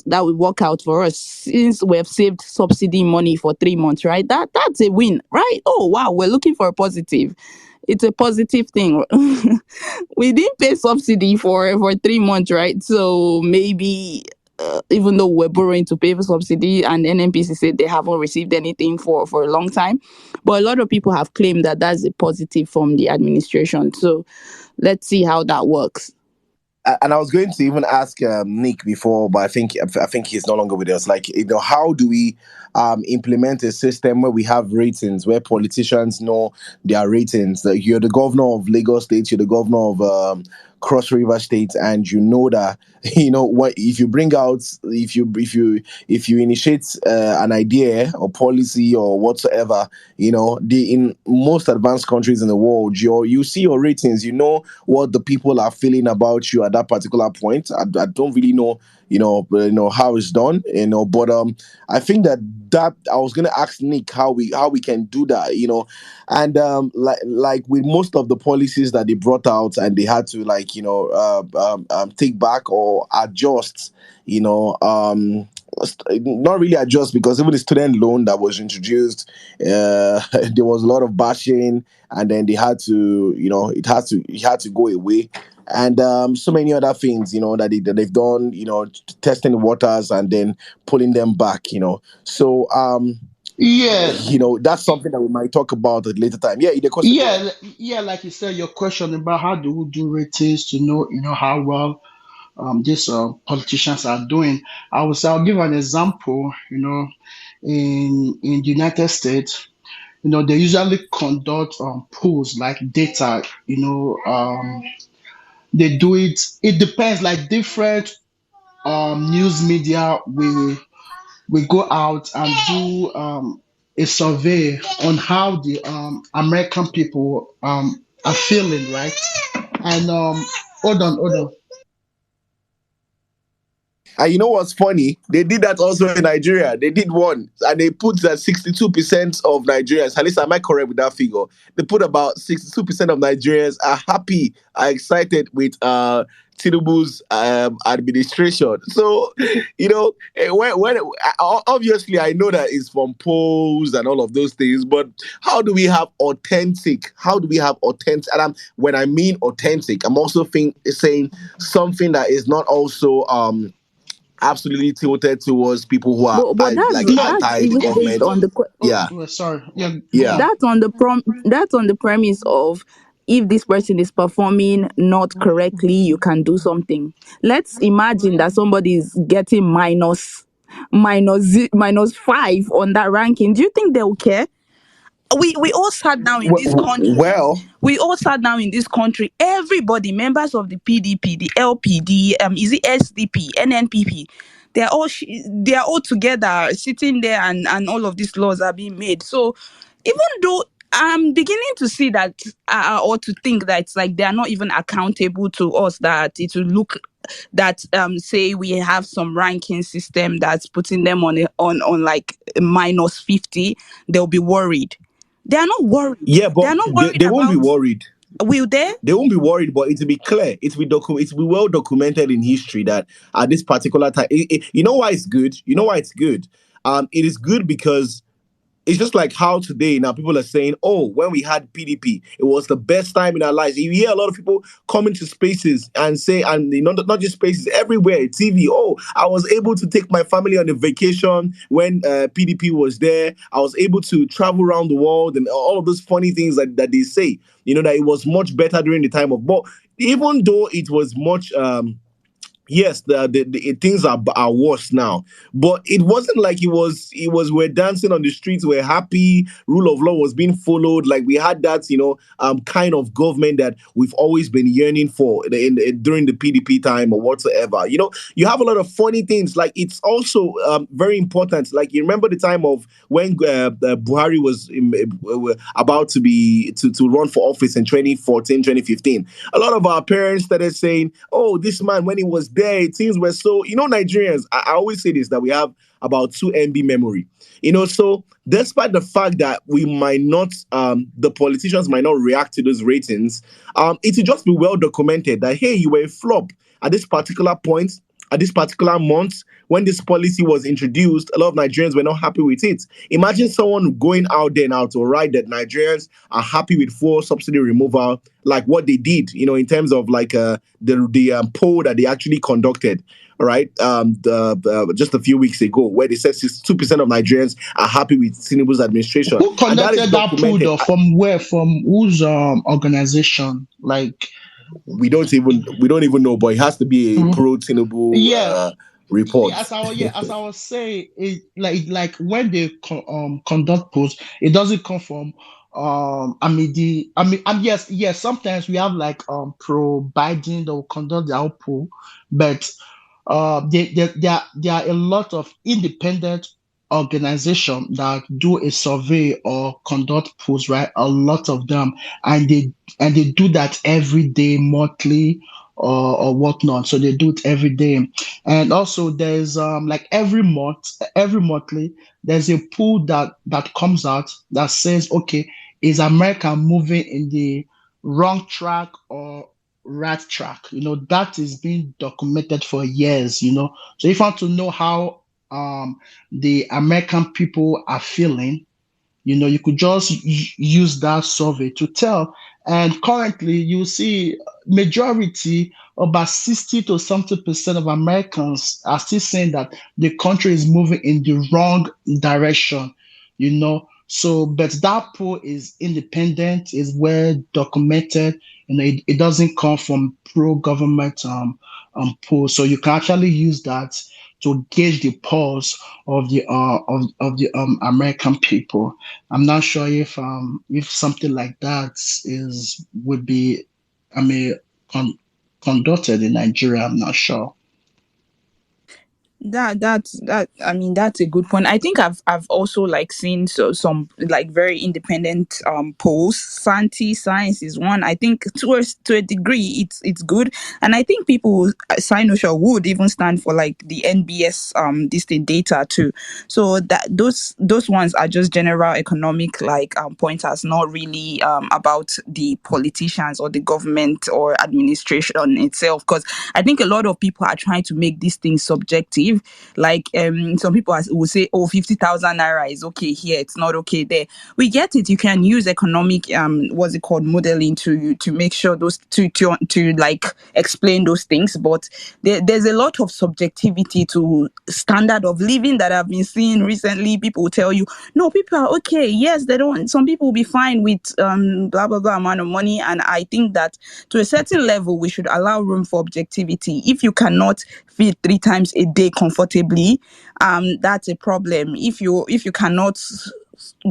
will work out for us since we have saved subsidy money for 3 months, right? That's a win, right? Oh wow, we're looking for a positive. It's a positive thing. We didn't pay subsidy for 3 months, right? So maybe even though we're borrowing to pay for subsidy, and NNPC said they haven't received anything for a long time, but a lot of people have claimed that that's a positive from the administration. So let's see how that works. And I was going to even ask Nick before, but I think he's no longer with us. Like, how do we implement a system where we have ratings, where politicians know their ratings? Like, you're the governor of Lagos State, you're the governor of Cross River State, and you know that what if you bring out if you initiate an idea or policy or whatsoever, the in most advanced countries in the world, you see your ratings, what the people are feeling about you at that particular point. I don't really know, how it's done, but I think that I was gonna ask Nick how we can do that, and like with most of the policies that they brought out and they had to take back or adjust, not really adjust, because even the student loan that was introduced, there was a lot of bashing, and then they had to, it had to go away, and so many other things, that they've done, testing the waters and then pulling them back, so Yeah, that's something that we might talk about at a later time. Yeah, the question, go ahead. yeah. Like you said, your question about how do we do ratings to know, how well these politicians are doing. I'll give an example. In the United States, they usually conduct polls like data. They do it. It depends. Like different news media we go out and do a survey on how the American people are feeling, right? And hold on. And you know what's funny? They did that also in Nigeria. They did one, and they put that 62% of Nigerians, at least am I correct with that figure? They put about 62% of Nigerians are happy, are excited with Tinubu's administration. So, when obviously I know that it's from polls and all of those things, but how do we have authentic? How do we have authentic? And when I mean authentic, I'm also saying something that is not also absolutely tilted towards people who are But No, that's anti the even based government. on the Yeah, sorry. Yeah, go yeah. on. that's on the premise of if this person is performing not correctly, you can do something. Let's imagine that somebody is getting minus 5 on that ranking. Do you think they'll care? We all sat down in this country. Well, We all sat down in this country. Everybody, members of the PDP, the LP, the is it SDP, NNPP, they are all together sitting there, and all of these laws are being made. So even though I'm beginning to see that, or to think that it's like they are not even accountable to us, that it will look that say we have some ranking system that's putting them on like minus 50, they'll be worried. They are not worried. yeah, They but are not worried they won't be about, worried. will they? They won't be worried, but it'll be clear. It'll be well documented in history that at this particular time, you know why it's good. You know why it's good. It is good because it's just like how today now people are saying, oh, when we had PDP, it was the best time in our lives. You hear a lot of people come into spaces and say, and not just spaces, everywhere, TV, oh, I was able to take my family on a vacation when PDP was there. I was able to travel around the world and all of those funny things that they say, that it was much better during the time of, but even though it was much yes, things are worse now, but it wasn't like it was we're dancing on the streets, we're happy, rule of law was being followed. Like we had that, kind of government that we've always been yearning for during the PDP time or whatsoever. You have a lot of funny things. Like it's also very important. Like you remember the time of when Buhari was about to run for office in 2014, 2015. A lot of our parents started saying, "Oh, this man, when he was there, things were so." Nigerians. I always say this, that we have about 2 MB memory. So despite the fact that we might not, the politicians might not react to those ratings, it will just be well documented that, hey, you were a flop at this particular point, at this particular month, when this policy was introduced. A lot of Nigerians were not happy with it. Imagine someone going out there now to write that Nigerians are happy with fuel subsidy removal, like what they did, in terms of like the poll that they actually conducted. All right, just a few weeks ago, where they said 62% of Nigerians are happy with Tinubu's administration, Who and that is conducted that pool documented. though? From where? From whose organization? Like, We don't even know, but it has to be a mhm. pro Tinubu Yeah. report. As I was saying, it like when they conduct polls, it doesn't come from yes, sometimes we have like pro Biden that will conduct their own poll, but there are a lot of independent organizations that do a survey or conduct polls, right? A lot of them, and they do that every day, monthly or whatnot. So they do it every day. And also there's like every monthly, there's a pool that comes out that says, okay, is America moving in the wrong track or right track? That is being documented for years. So if you want to know how the American people are feeling, you could just use that survey to tell. And currently, you see majority, about 60 to 70% of Americans are still saying that the country is moving in the wrong direction. So, but that poll is independent, is well documented. It doesn't come from pro-government poll. So you can actually use that to gauge the pulse of the American people. I'm not sure if something like that would be, I mean, conducted in Nigeria. I'm not sure. That I mean, that's a good point. I think I've also like seen some like very independent polls. Santi Science is one. I think to a degree it's good, and I think people Sinosha would even stand for like the NBS distinct data too. So that those ones are just general economic like pointers, not really about the politicians or the government or administration itself. Because I think a lot of people are trying to make these things subjective. Like some people will say, oh, 50,000 naira is okay here, it's not okay there. We get it. You can use economic what's it called, modeling to make sure those to like explain those things. But there's a lot of subjectivity to standard of living that I've been seeing recently. People will tell you, no, people are okay. Yes, they don't. Some people will be fine with blah blah blah amount of money. And I think that to a certain level, we should allow room for objectivity. If you cannot feed 3 times a day comfortably, that's a problem. If you cannot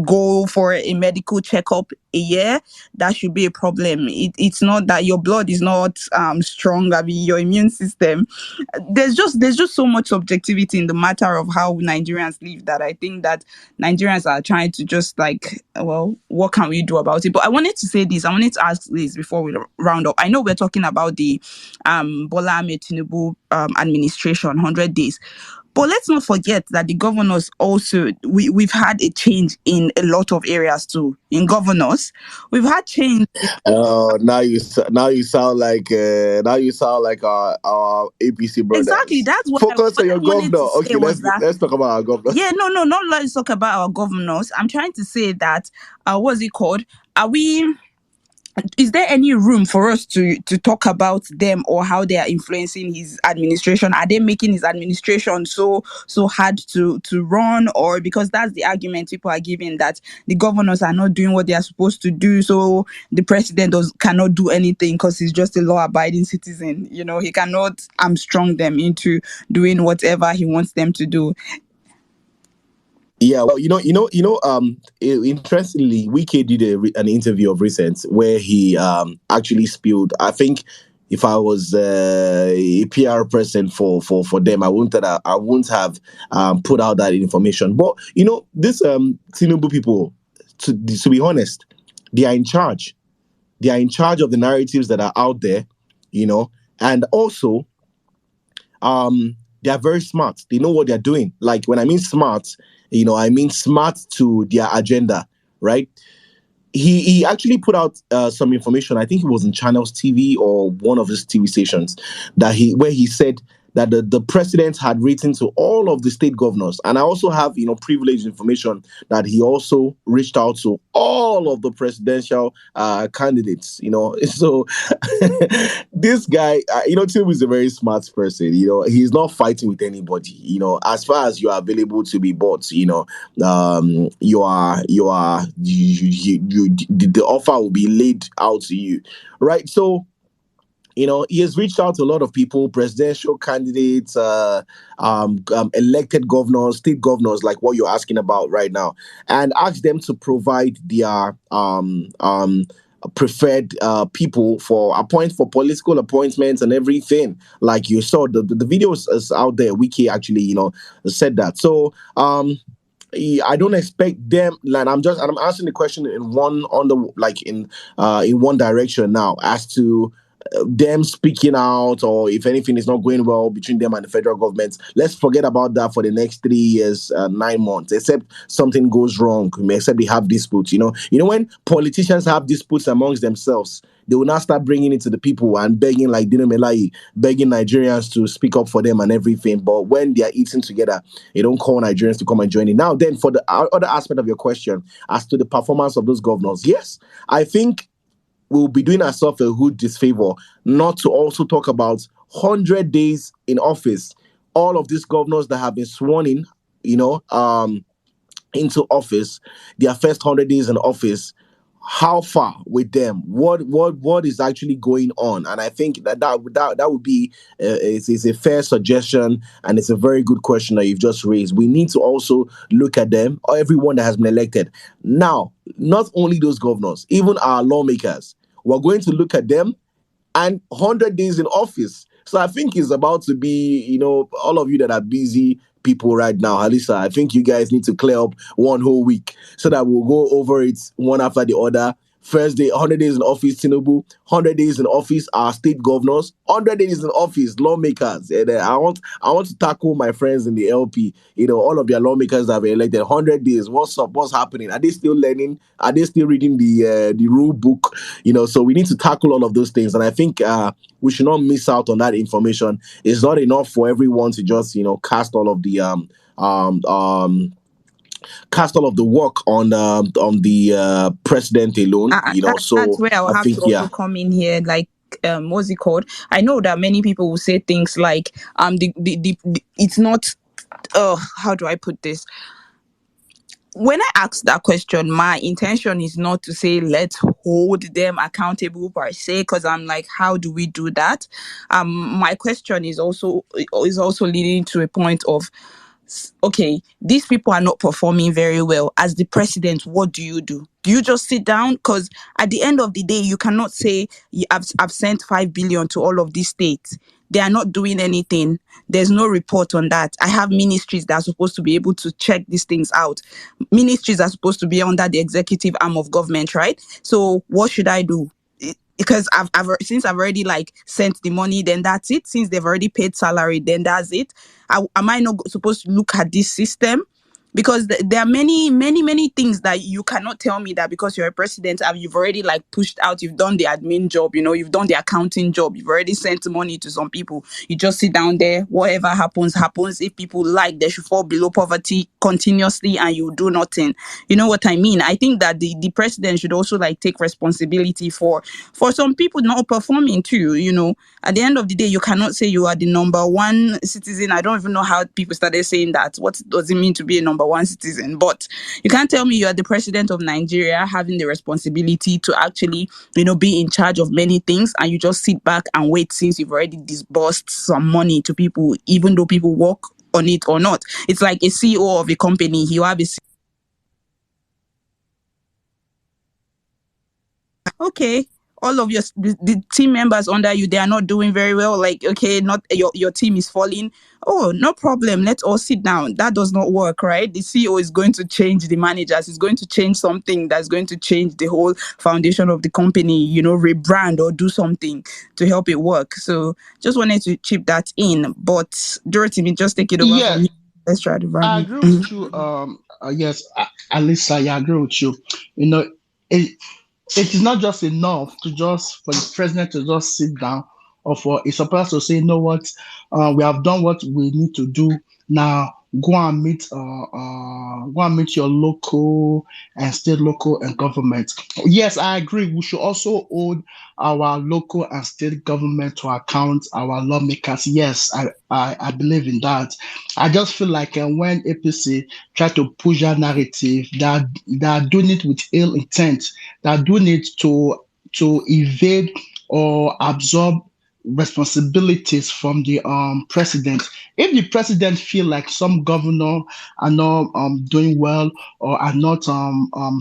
go for a medical checkup a year, that should be a problem. It's not that your blood is not strong. I mean, your immune system. There's just so much subjectivity in the matter of how Nigerians live, that I think that Nigerians are trying to just like, well, what can we do about it? But I wanted to say this. I wanted to ask this before we round up. I know we're talking about the Bola Ahmed Tinubu administration, 100 days. But let's not forget that the governors also, we've had a change in a lot of areas too. In governors, we've had change. Now you sound like our APC Exactly. brothers. That's Focus what on I your wanted governor. to say Okay, let's was that, let's talk about our governor. yeah, no, no, not let's talk about our governors. I'm trying to say that, what's it called? Are we is there any room for us to talk about them or how they are influencing his administration? Are they making his administration so hard to run? Or because that's the argument people are giving, that the governors are not doing what they are supposed to do, so the president cannot do anything because he's just a law-abiding citizen. He cannot armstrong them into doing whatever he wants them to do. Yeah, well, interestingly, Wike did an interview of recent where he actually spilled. I think if I was a PR person for them, I wouldn't have put out that information. But this Tinubu people, to be honest, they are in charge. They are in charge of the narratives that are out there, and also they are very smart. They know what they're doing. Like, when I mean smart, I mean smart to their agenda, right? He actually put out some information. I think it was in Channels TV or one of his TV stations where he said that the president had written to all of the state governors, and I also have privileged information that he also reached out to all of the presidential candidates. So this guy, Tim is a very smart person. He's not fighting with anybody. As far as you are available to be bought, the offer will be laid out to you, right? So he has reached out to a lot of people, presidential candidates, elected governors, state governors, like what you're asking about right now, and asked them to provide their preferred people for political appointments and everything. Like you saw, the video is out there. Wiki actually, said that. So I don't expect them. Like, I'm answering the question in one direction now, as to them speaking out, or if anything is not going well between them and the federal government. Let's forget about that for the next 3 years, 9 months, except something goes wrong, except they have disputes. When politicians have disputes amongst themselves, they will now start bringing it to the people and begging, like Dino Melai, begging Nigerians to speak up for them and everything. But when they are eating together, they don't call Nigerians to come and join in. Now, then, for the other aspect of your question, as to the performance of those governors, yes, I think we'll be doing ourselves a good disfavor not to also talk about 100 days in office. All of these governors that have been sworn in, into office, their first 100 days in office, how far with them? What is actually going on? And I think that would be is a fair suggestion, and it's a very good question that you've just raised. We need to also look at them, or everyone that has been elected. Now, not only those governors, even our lawmakers, we're going to look at them and 100 days in office. So I think it's about to be, all of you that are busy people right now, Halisa, I think you guys need to clear up one whole week so that we'll go over it one after the other. First day, 100 days in office, Tinubu. 100 days in office, our state governors. 100 days in office, lawmakers. And I want to tackle my friends in the LP. All of their lawmakers that have been elected. 100 days. What's up? What's happening? Are they still learning? Are they still reading the rule book? So we need to tackle all of those things. And I think we should not miss out on that information. It's not enough for everyone to just cast all of the work on the president alone. So that's where I'll have think, to also come in here. Like, what's it called? I know that many people will say things like, the it's not. How do I put this? When I ask that question, my intention is not to say let's hold them accountable per se, because I'm like, how do we do that? My question is also leading to a point of, okay, these people are not performing very well. As the president, what do you do? Do you just sit down? Because at the end of the day, you cannot say I've sent 5 billion to all of these states. They are not doing anything. There's no report on that. I have ministries that are supposed to be able to check these things out. Ministries are supposed to be under the executive arm of government, right? So what should I do? Because since I've already sent the money, then that's it. Since they've already paid salary, then that's it. Am I not supposed to look at this system because there are many things that you cannot tell me that because you're a president and you've already like pushed out, you've done the admin job, you've done the accounting job, you've already sent money to some people. You just sit down there, whatever happens. If people like, they should fall below poverty continuously and you do nothing. You know what I mean? I think that the president should also like take responsibility for some people not performing too. At the end of the day, you cannot say you are the number one citizen. I don't even know how people started saying that. What does it mean to be a number one citizen? But you can't tell me you are the president of Nigeria having the responsibility to actually, be in charge of many things, and you just sit back and wait since you've already disbursed some money to people, even though people work on it or not. It's like a CEO of a company. He will have a okay, all of the team members under you, they are not doing very well. Like, okay, not your team is falling. Oh, no problem. Let's all sit down. That does not work, right? The CEO is going to change the managers. It's going to change something that's going to change the whole foundation of the company, rebrand or do something to help it work. So just wanted to chip that in. But Dorothy, me just take it over Yeah, from here. Let's try to run I it. agree with you. Yes, Alisa, I agree with you. You know, it, it is not just enough to just for the president to just sit down or for a supposed to say, you know what, we have done what we need to do. Now go and meet your local and state local and government. Yes, I agree. We should also hold our local and state government to account, our lawmakers. Yes, I believe in that. I just feel like when APC try to push that narrative, that they are doing it with ill intent, that do need to evade or absorb responsibilities from the president. If the president feel like some governor are not doing well or are not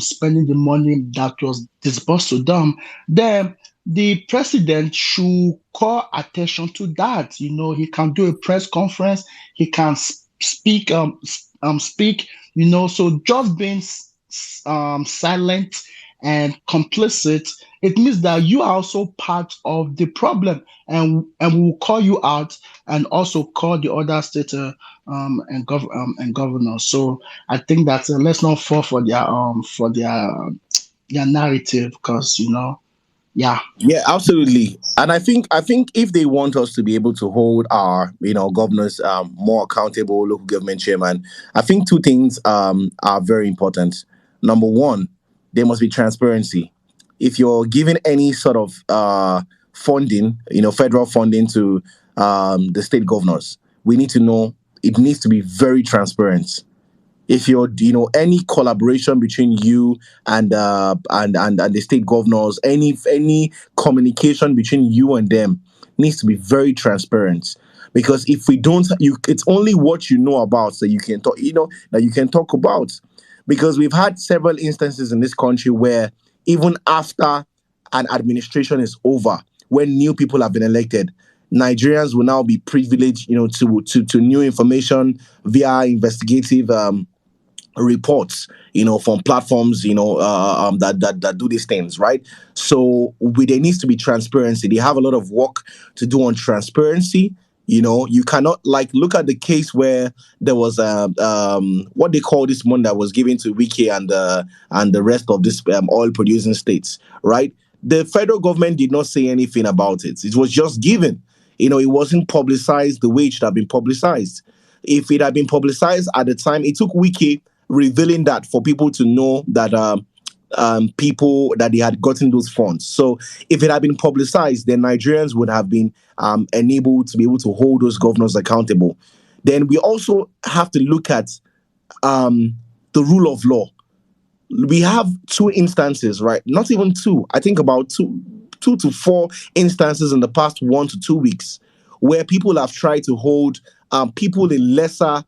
spending the money that was disbursed to them, then the president should call attention to that. He can do a press conference. He can speak. So just being silent and complicit, it means that you are also part of the problem, and we will call you out and also call the other state and governors. So I think that let's not fall for their narrative, because yeah. Yeah, absolutely. And I think if they want us to be able to hold our governors more accountable, local government chairman, I think two things are very important. Number one, there must be transparency. If you're giving any sort of funding, federal funding to the state governors, we need to know, it needs to be very transparent. If you're any collaboration between you and the state governors, any communication between you and them needs to be very transparent. Because if we don't, it's only what you know about that you can talk, that you can talk about. Because we've had several instances in this country where even after an administration is over, when new people have been elected, Nigerians will now be privileged, to new information via investigative reports, from platforms, that do these things, right? So there needs to be transparency. They have a lot of work to do on transparency. You cannot look at the case where there was what they call this money that was given to Wiki and the rest of this oil producing states, right? The federal government did not say anything about it. It was just given. It wasn't publicized the way it should have been publicized. If it had been publicized at the time, it took Wiki revealing that for people to know that people that they had gotten those funds. So if it had been publicized, then Nigerians would have been enabled to be able to hold those governors accountable. Then we also have to look at the rule of law. We have two instances, right? Not even two. I think about two to four instances in the past 1 to 2 weeks where people have tried to hold people in lesser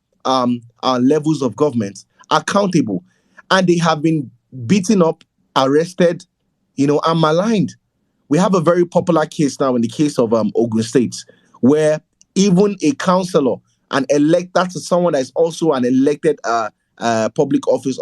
levels of government accountable, and they have been beaten up, arrested, and maligned. We have a very popular case now in the case of Ogun State, where even a councillor, that's someone that is also an elected public office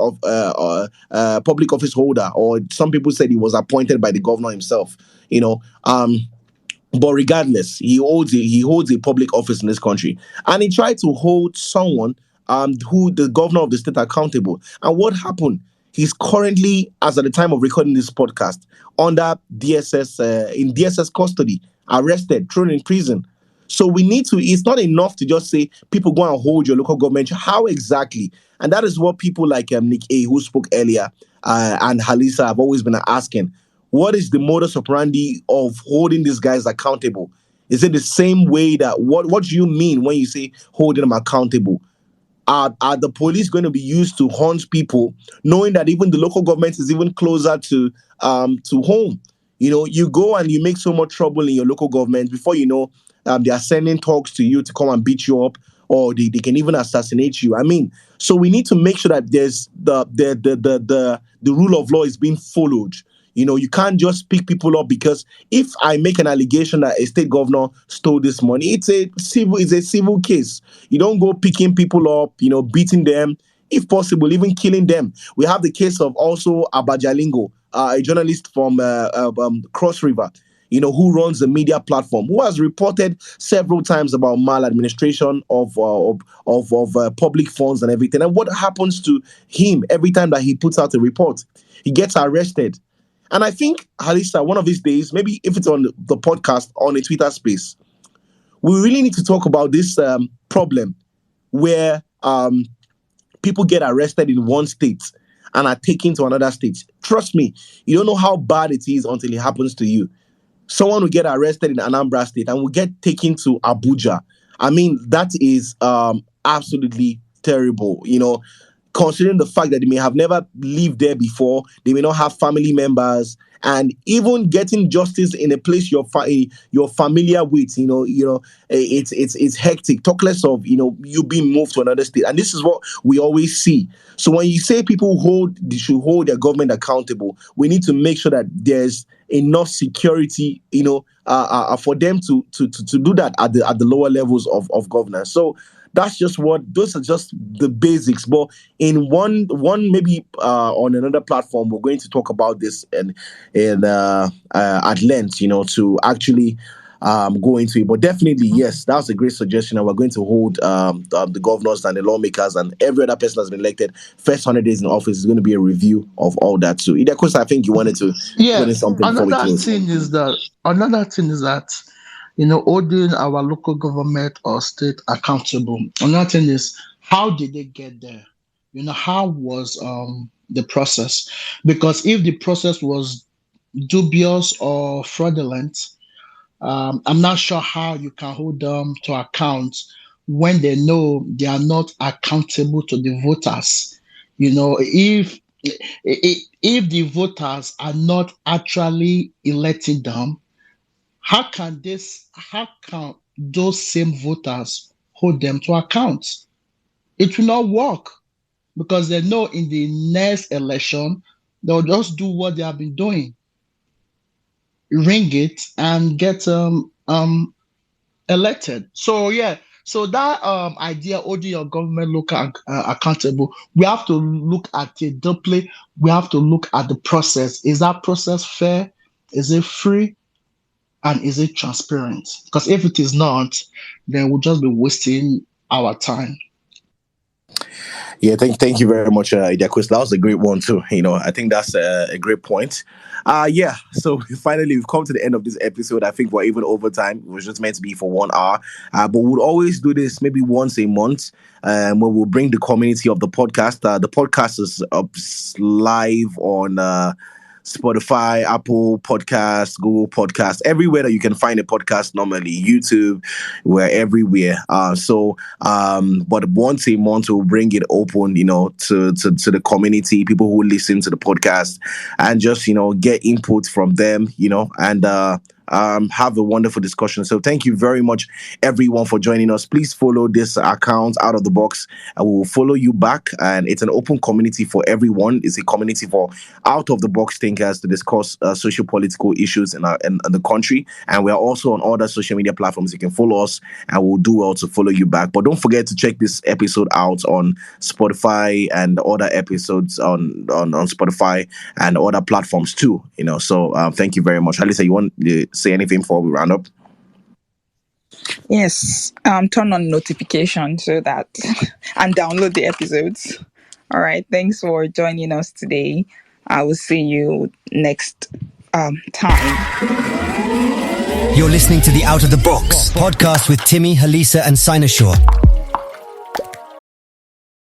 public office holder, or some people said he was appointed by the governor himself. But regardless, he holds a public office in this country, and he tried to hold someone who the governor of the state accountable. And what happened? He's currently, as at the time of recording this podcast, under DSS in DSS custody, arrested, thrown in prison. So we need to. It's not enough to just say people go and hold your local government. How exactly? And that is what people like Nick A, who spoke earlier, and Halisa have always been asking. What is the modus operandi of holding these guys accountable? Is it the same way that what do you mean when you say holding them accountable? Are the police going to be used to hunt people, knowing that even the local government is even closer to home? You know, you go and you make so much trouble in your local government before you know they are sending talks to you to come and beat you up, or they can even assassinate you. I mean, so we need to make sure that there's the rule of law is being followed. You know, you can't just pick people up because if I make an allegation that a state governor stole this money, it's a civil case. You don't go picking people up, you know, beating them, if possible, even killing them. We have the case of also Abajalingo, a journalist from Cross River, you know, who runs the media platform, who has reported several times about maladministration of public funds and everything. And what happens to him every time that he puts out a report? He gets arrested. And I think, Halisa, one of these days, maybe if it's on the podcast, on a Twitter space, we really need to talk about this problem where people get arrested in one state and are taken to another state. Trust me, you don't know how bad it is until it happens to you. Someone will get arrested in Anambra State and will get taken to Abuja. I mean, that is absolutely terrible. You know, considering the fact that they may have never lived there before, they may not have family members, and even getting justice in a place you're familiar with, it's hectic. Talk less of you being moved to another state, and this is what we always see. So when you say they should hold their government accountable, we need to make sure that there's enough security, for them to do that at the lower levels of governance. So those are just the basics. But in one maybe on another platform, we're going to talk about this in at length, to actually go into it. But definitely, yes, that's a great suggestion. And we're going to hold the governors and the lawmakers and every other person that's been elected first 100 days in office is going to be a review of all that too. Of course, I think you wanted to put Yeah. in something before we close. Another thing is that holding our local government or state accountable. Another thing is, how did they get there? How was the process? Because if the process was dubious or fraudulent, I'm not sure how you can hold them to account when they know they are not accountable to the voters. If the voters are not actually electing them, how can those same voters hold them to account? It will not work because they know in the next election they'll just do what they have been doing, ring it and get elected. So yeah, so that idea holding your government local accountable, we have to look at it deeply. We have to look at the process. Is that process fair? Is it free? And is it transparent? Because if it is not, then we'll just be wasting our time. Yeah, thank you very much, Idiakus. That was a great one too. I think that's a great point. Yeah. So finally, we've come to the end of this episode. I think we're even over time. It was just meant to be for 1 hour, but we'll always do this maybe once a month, where we'll bring the community of the podcast. The podcast is up live on Spotify, Apple Podcasts, Google Podcasts, everywhere that you can find a podcast normally, YouTube, we're everywhere. But once a month we'll bring it open, to the community, people who listen to the podcast, and just, get input from them, and have a wonderful discussion. So thank you very much, everyone, for joining us. Please follow this account, Out of the Box, and we will follow you back. And it's an open community for everyone. It's a community for out of the box thinkers to discuss social political issues in the country. And we are also on other social media platforms. You can follow us, and we'll do well to follow you back. But don't forget to check this episode out on Spotify and other episodes on Spotify and other platforms too. So thank you very much. Alisa, you want to say anything before we round up? Yes, turn on notifications so that and download the episodes. All right, thanks for joining us today. I will see you next time. You're listening to the Out of the Box podcast with Timmy, Halisa, and Sinosure.